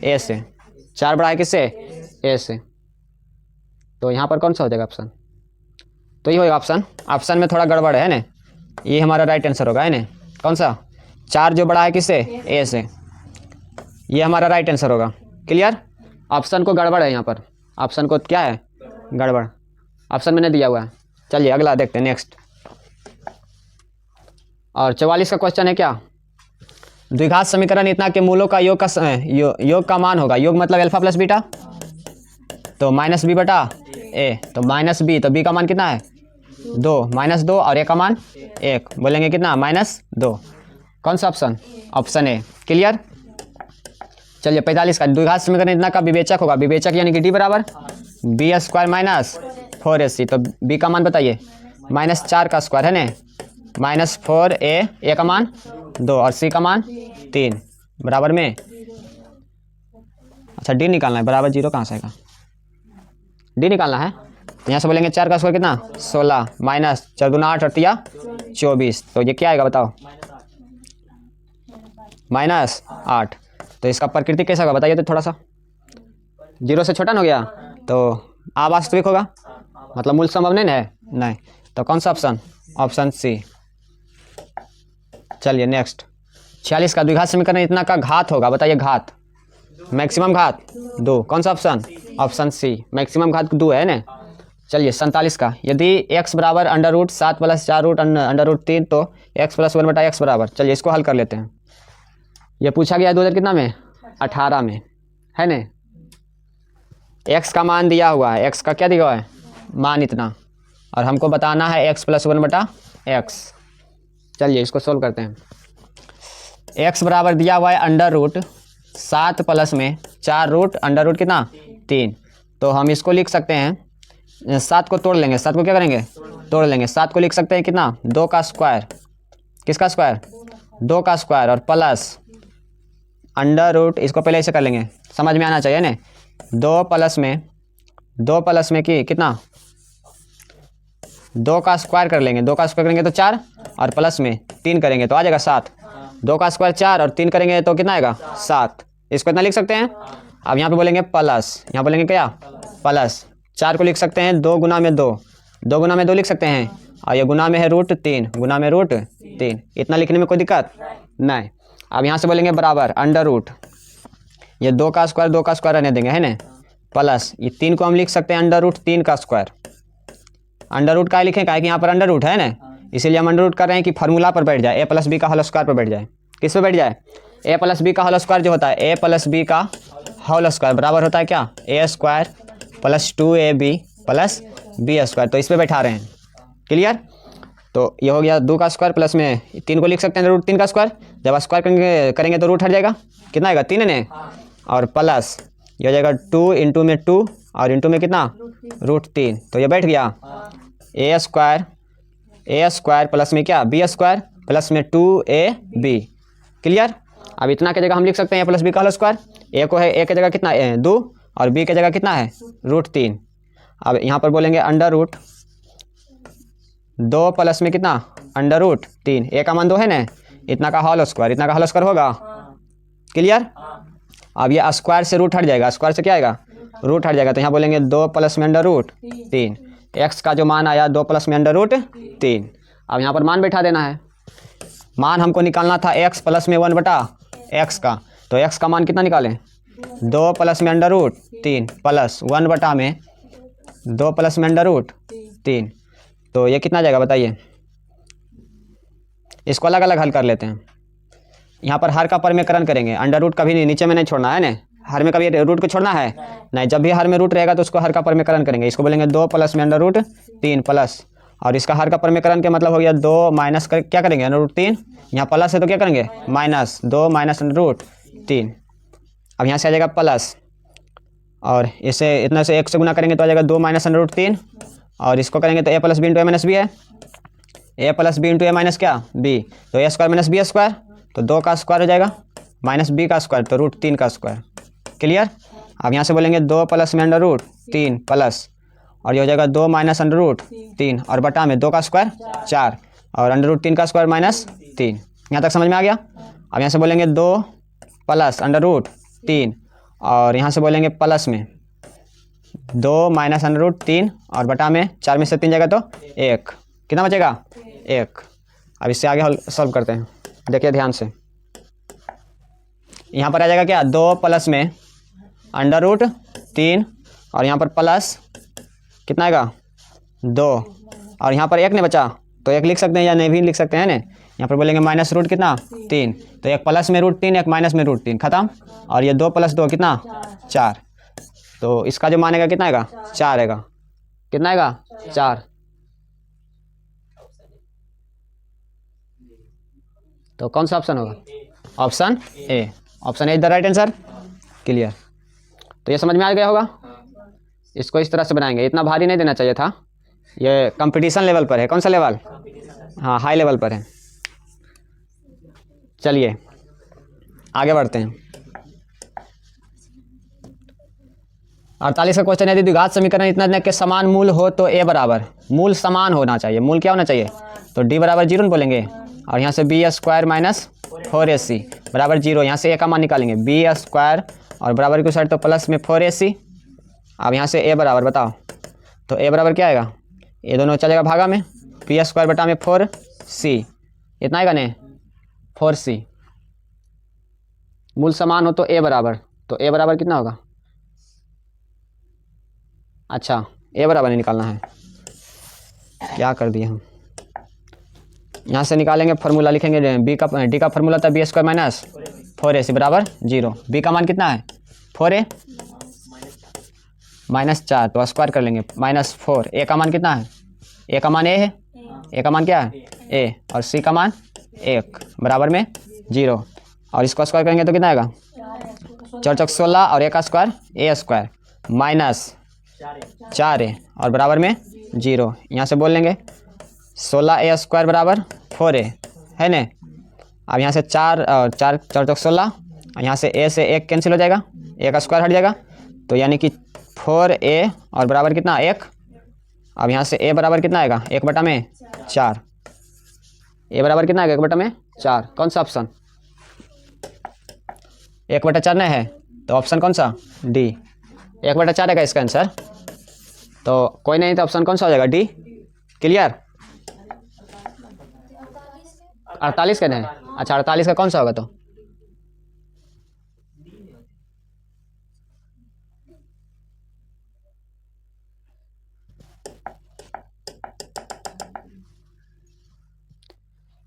a से, 4 बड़ा है किससे a से। तो यहाँ पर कौन सा हो जाएगा ऑप्शन, तो ये होगा ऑप्शन में थोड़ा गड़बड़ है ना, ये हमारा राइट आंसर होगा, है ना। कौन सा 4 जो बड़ा है किससे a से, ये हमारा राइट आंसर होगा। क्लियर, ऑप्शन को गड़बड़ है यहाँ पर, ऑप्शन को क्या है गड़बड़, ऑप्शन मैंने दिया हुआ है। चलिए अगला देखते हैं नेक्स्ट। और 44 का क्वेश्चन है क्या, द्विघात समीकरण इतना के मूलों का योग का मान होगा, योग मतलब अल्फा प्लस बीटा, तो माइनस बी बटा ए, तो माइनस बी, तो बी का मान कितना है 2, -2 और ए का मान 1, बोलेंगे कितना -2। कौन सा ऑप्शन, ऑप्शन ए। क्लियर। चलिए 45 का, द्विघात समीकरण इतना का विवेचक होगा, विवेचक यानी कि डी बराबर बी स्क्वायर माइनस 4ac, तो बी का मान बताइए -4 का स्क्वायर है ना, -4a, ए का मान 2 और सी का मान 3 बराबर में, अच्छा डी निकालना है, बराबर 0 कहाँ से आएगा, डी निकालना है। तो यहाँ से बोलेंगे 4 का स्क्वायर कितना 16 माइनस 4 दूना 8 और 3 24, तो ये क्या आएगा बताओ -8। तो इसका प्रकृति कैसा होगा बताइए तो थोड़ा सा, 0 से छोटा ना हो गया तो अवास्तविक होगा, मतलब मूल संभव नहीं है, नहीं। तो कौन सा ऑप्शन, ऑप्शन सी। चलिए नेक्स्ट 46 का, द्विघात समीकरण इतना का घात होगा, बताइए घात, मैक्सिमम घात 2, कौन सा ऑप्शन? ऑप्शन सी, मैक्सिमम घात 2 है ना। चलिए 47 का, यदि x बराबर under root 7 plus 4 root under root 3 तो x प्लस 1 बटा एक्स बराबर, चलिए इसको हल कर लेते हैं। ये पूछा गया 2000 कितना में? 18 में, है ना। x का मान दिया हुआ है, x का क्या दिया हुआ है? मान इतना, और हमको बताना है x प्लस 1 बटा एक्स। चलिए इसको सोल्व करते हैं। x बराबर दिया हुआ है अंडर रूट 7 प्लस में 4 रूट अंडर रूट कितना? 3। तो हम इसको लिख सकते हैं, 7 को तोड़ लेंगे, 7 को क्या करेंगे? तोड़ लेंगे। 7 को लिख सकते हैं कितना? 2 का स्क्वायर, किसका स्क्वायर? 2 का स्क्वायर, और प्लस अंडर रूट, इसको पहले ऐसे कर लेंगे, समझ में आना चाहिए ना। 2 प्लस में कि कितना? 2 का स्क्वायर कर लेंगे, 2 का स्क्वायर करेंगे तो 4, और प्लस में 3 करेंगे तो आ जाएगा 7। 2 का स्क्वायर 4 और 3 करेंगे तो कितना आएगा? 7। इसको इतना लिख सकते हैं। अब यहाँ पे बोलेंगे प्लस, यहाँ बोलेंगे क्या? प्लस। 4 को लिख सकते हैं 2 गुना में 2, 2 गुना में 2 लिख सकते हैं, और ये गुना में है रूट 3, गुना में रूट 3। इतना लिखने में कोई दिक्कत नहीं। अब यहाँ से बोलेंगे बराबर अंडर रूट, ये 2 का स्क्वायर रहने देंगे, है ना, प्लस ये 3 को हम लिख सकते हैं अंडर रूट 3 का स्क्वायर। अंडर रूट का लिखें, काहे कि यहाँ पर अंडर रूट है ना, इसीलिए हम अंडर रूट कर रहे हैं कि फार्मूला पर बैठ जाए, a प्लस बी का होल स्क्वायर पर बैठ जाए। किस पे बैठ जाए? a प्लस बी का होल स्क्वायर जो होता है, a प्लस बी का होल स्क्वायर बराबर होता है क्या? a square plus 2ab plus B square. तो इस पर बैठा रहे हैं, क्लियर। तो ये हो गया 2 का स्क्वायर, प्लस में 3 को लिख सकते हैं रूट 3 का स्क्वायर। जब स्क्वायर करेंगे तो रूट हट जाएगा, कितना आएगा? 3 ने, और प्लस ये हो जाएगा 2 इंटू में 2 और इंटू में कितना? रूट 3। तो ये बैठ गया ए स्क्वायर प्लस में क्या? बी स्क्वायर प्लस में 2ab, क्लियर। अब इतना की जगह हम लिख सकते हैं a प्लस बी का होल स्क्वायर। ए को है, ए की जगह कितना? 2, और बी की जगह कितना है? रूट 3। अब यहाँ पर बोलेंगे अंडर रूट 2 प्लस में कितना? अंडर रूट 3, ए का मान 2 है ना, इतना का होल स्क्वायर, इतना का होल स्क्वायर होगा, क्लियर। अब ये स्क्वायर से रूट हट जाएगा, स्क्वायर से क्या आएगा? रूट हट जाएगा। तो यहाँ बोलेंगे 2 प्लस में अंडर रूट 3, एक्स का जो मान आया 2 प्लस में अंडर रूट 3। अब यहाँ पर मान बैठा देना है। मान हमको निकालना था x प्लस में 1 बटा एक्स का, तो x का मान कितना निकालें? 2 प्लस में अंडर रूट 3 प्लस 1 बटा में 2 प्लस में अंडर रूट 3। तो ये कितना जाएगा बताइए? इसको अलग अलग हल कर लेते हैं। यहाँ पर हर का परमेकरण करेंगे, अंडर रूट कभी नहीं नीचे में नहीं छोड़ना है ना, हर में कभी रूट को छोड़ना है नहीं। जब भी हर में रूट रहेगा तो उसको हर का परमेकरण करेंगे। इसको बोलेंगे 2 प्लस में अंडर रूट 3 प्लस, और इसका हर का परमेकरण के मतलब हो गया 2 माइनस कर क्या करेंगे? अंडर रूट 3, यहाँ प्लस है तो क्या करेंगे? Minus 2 minus under root 3। अब यहाँ से आ जाएगा प्लस, और इसे इतना से 1 से गुना करेंगे तो आ जाएगा 2 माइनस अंडर रूट 3, और इसको करेंगे तो a plus B into A minus B है, a plus B into A minus क्या? बी, तो A square minus B square, तो 2 का स्क्वायर हो जाएगा माइनस बी का स्क्वायर, तो रूट 3 का स्क्वायर, क्लियर। अब यहाँ से बोलेंगे 2 प्लस में अंडर रूट 3 प्लस, और ये हो जाएगा 2 माइनस अंडर रूट 3, और बटा में 2 का स्क्वायर 4, और अंडर रूट 3 का स्क्वायर माइनस 3। यहाँ तक समझ में आ गया। अब यहाँ से बोलेंगे 2 प्लस अंडर रूट 3, और यहाँ से बोलेंगे प्लस में 2 माइनस अंडर रूट 3, और बटा में 4 में से 3 जाएगा तो 1, कितना बचेगा? 1। अब इससे आगे सॉल्व करते हैं, देखिए ध्यान से। यहाँ पर आ जाएगा क्या? 2 प्लस में अंडर रूट 3, और यहाँ पर प्लस कितना आएगा? 2, और यहाँ पर 1 नहीं बचा तो 1 लिख सकते हैं या नहीं भी लिख सकते हैं ना। यहाँ पर बोलेंगे माइनस रूट कितना? 3, तो 1 प्लस में रूट 3, 1 माइनस में रूट 3, खत्म। और ये 2 प्लस 2 कितना? 4। तो इसका जो मानेगा कितना आएगा? 4 आएगा, कितना आएगा? 4। तो कौन सा ऑप्शन होगा? Option A, option A is the right answer, clear. तो ये समझ में आ गया होगा। इसको इस तरह से बनाएंगे, इतना भारी नहीं देना चाहिए था, ये कंपटीशन लेवल पर है। कौन सा लेवल? हाँ, हाई लेवल पर है। चलिए आगे बढ़ते हैं। 48 का क्वेश्चन है, यदि द्विघात समीकरण इतना के समान मूल हो तो a बराबर, मूल समान होना चाहिए, मूल क्या होना चाहिए? तो d बराबर 0 बोलेंगे, और यहाँ से बी स्क्वायर माइनस 4ac बराबर 0। यहाँ से a का मान निकालेंगे, बी स्क्वायर और बराबर की साइड तो प्लस में 4ac। अब यहाँ से a बराबर बताओ, तो a बराबर क्या आएगा? ये दोनों चलेगा भागा में, बी स्क्वायर बटा में 4c, इतना आएगा नहीं? 4c। मूल समान हो तो a बराबर, तो ए बराबर कितना होगा? अच्छा ए बराबर नहीं निकालना है, क्या कर दिए हम। यहाँ से निकालेंगे, फार्मूला लिखेंगे, डी का फार्मूला था बी² माइनस 4ac बराबर 0। बी का मान कितना है? 4a माइनस 4, तो स्क्वायर कर लेंगे -4। ए का मान कितना है? ए का मान ए है, ए का मान क्या है? ए। और सी का मान 1 बराबर में 0। और इसको स्क्वायर करेंगे तो कितना आएगा? 4 चौक 16 और ए का स्क्वायर a² माइनस 4a और बराबर में 0। यहाँ से बोल लेंगे 16a² बराबर 4a है ना। अब यहाँ से 4 और 4 चौक 16, यहाँ से a से 1 कैंसिल हो जाएगा, a का स्क्वायर हट जाएगा, तो यानी कि 4a और बराबर कितना? 1। अब यहाँ से a बराबर कितना आएगा? 1/4। a बराबर कितना आएगा? 1/4। कौन सा ऑप्शन? 1/4 नहीं है तो ऑप्शन कौन सा? डी। 1/4 है इसका आंसर, तो कोई नहीं, तो ऑप्शन कौन सा हो जाएगा? डी। क्लियर? 48 कहना है। अच्छा 48 का कौन सा होगा? तो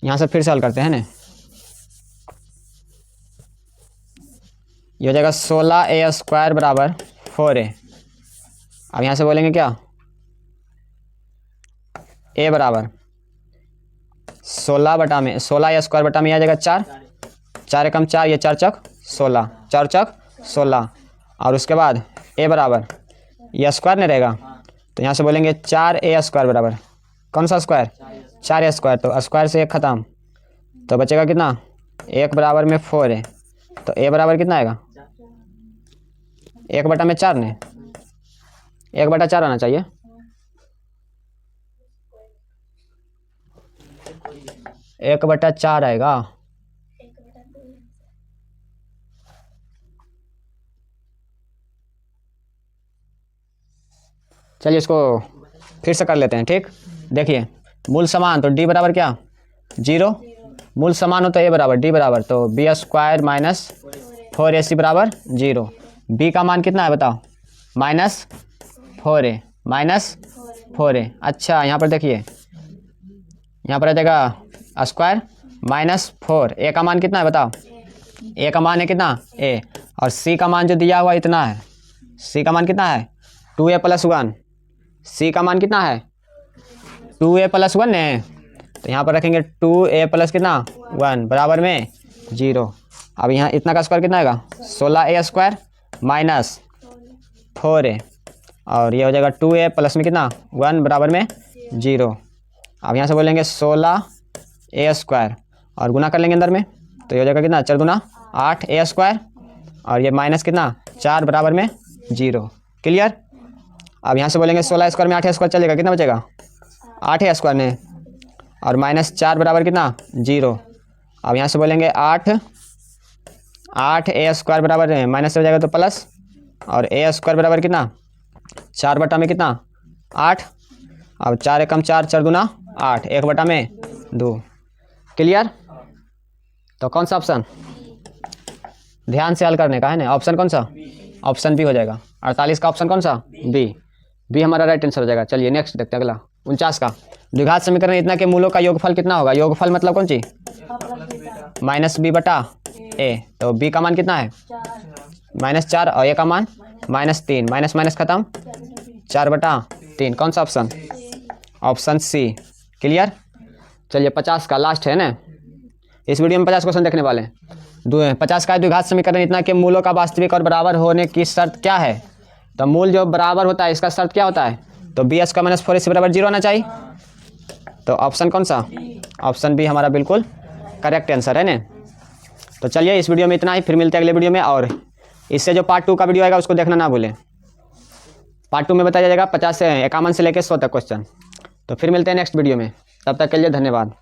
यहाँ से फिर से हल करते हैं ना। ये हो जाएगा 16a² बराबर 4a। अब यहाँ से बोलेंगे क्या? a बराबर 16a² बटा में आ जाएगा 4, 4 एकम 4, ये 4 चौक 16, 4 चौक 16। और उसके बाद a बराबर ये स्क्वायर नहीं रहेगा, तो यहाँ से बोलेंगे 4a² बराबर कौन सा स्क्वायर? 4a²। तो स्क्वायर से 1 खत्म, तो बचेगा कितना? 1 बराबर में 4a। तो a बराबर कितना आएगा? 1/4 ने 1/4 आना चाहिए। एक बटा 4 आएगा। चलिए इसको फिर से कर लेते हैं, ठीक। देखिए मूल समान तो d बराबर क्या? 0। मूल समान हो तो a बराबर d बराबर, तो b² माइनस 4ac बराबर 0। b का मान कितना है बताओ? -4a minus 4a। अच्छा यहाँ पर देखिए, यहाँ पर आ जाएगा स्क्वायर -4। a का मान कितना है बताओ? a का मान है कितना? a। और c का मान जो दिया हुआ इतना है, c का मान कितना है? 2a + 1। c का मान कितना है? 2a + 1 है, तो यहाँ पर रखेंगे 2a + कितना? 1 बराबर में 0। अब यहाँ इतना का स्क्वायर कितना आएगा? 16a² माइनस 4a, और ये हो जाएगा 2a + में कितना? 1 बराबर में 0। अब यहाँ से बोलेंगे 16a² और गुना कर लेंगे अंदर में, तो ये हो जाएगा कितना? 4 दूना 8a², और ये माइनस कितना? 4 बराबर में 0। क्लियर? अब यहाँ से बोलेंगे 16a² में 8a² चलेगा, कितना बचेगा? 8a² ने, और -4 बराबर कितना? 0। अब यहाँ से बोलेंगे 8a² बराबर है, माइनस हो जाएगा तो प्लस, और a² बराबर कितना? 4 बटा में कितना? 8। अब 4 एकम 4, 4 दूना 8, 1/2। क्लियर? तो कौन सा ऑप्शन? ध्यान से हल करने का है ना। ऑप्शन कौन सा? ऑप्शन बी हो जाएगा। 48 का ऑप्शन कौन सा? बी। बी हमारा राइट आंसर हो जाएगा। चलिए नेक्स्ट देखते हैं अगला 49 का। द्विघात समीकरण इतना के मूलों का योगफल कितना होगा? योगफल मतलब कौन सी? -b/a। तो b का मान कितना है? -4, और a का मान -3, माइनस माइनस खत्म, 4/3। कौन सा ऑप्शन? ऑप्शन सी। क्लियर? चलिए 50 का लास्ट है ना। इस वीडियो में 50 क्वेश्चन देखने वाले हैं। 50 का द्विघात समीकरण इतना के मूलों का वास्तविक और बराबर होने की शर्त क्या है? तो मूल जो बराबर होता है इसका शर्त क्या होता है? तो b² - 4ac बराबर 0 होना चाहिए। तो ऑप्शन कौन सा? ऑप्शन बी हमारा बिल्कुल करेक्ट आंसर है ना। तो चलिए इस वीडियो में इतना ही, फिर मिलते हैं अगले वीडियो में। और इससे जो पार्ट 2 का वीडियो आएगा उसको देखना ना भूलें। पार्ट 2 में बताया जाएगा 51 से लेकर 100 तक क्वेश्चन। तो फिर मिलते हैं नेक्स्ट वीडियो में, तब तक के लिए धन्यवाद।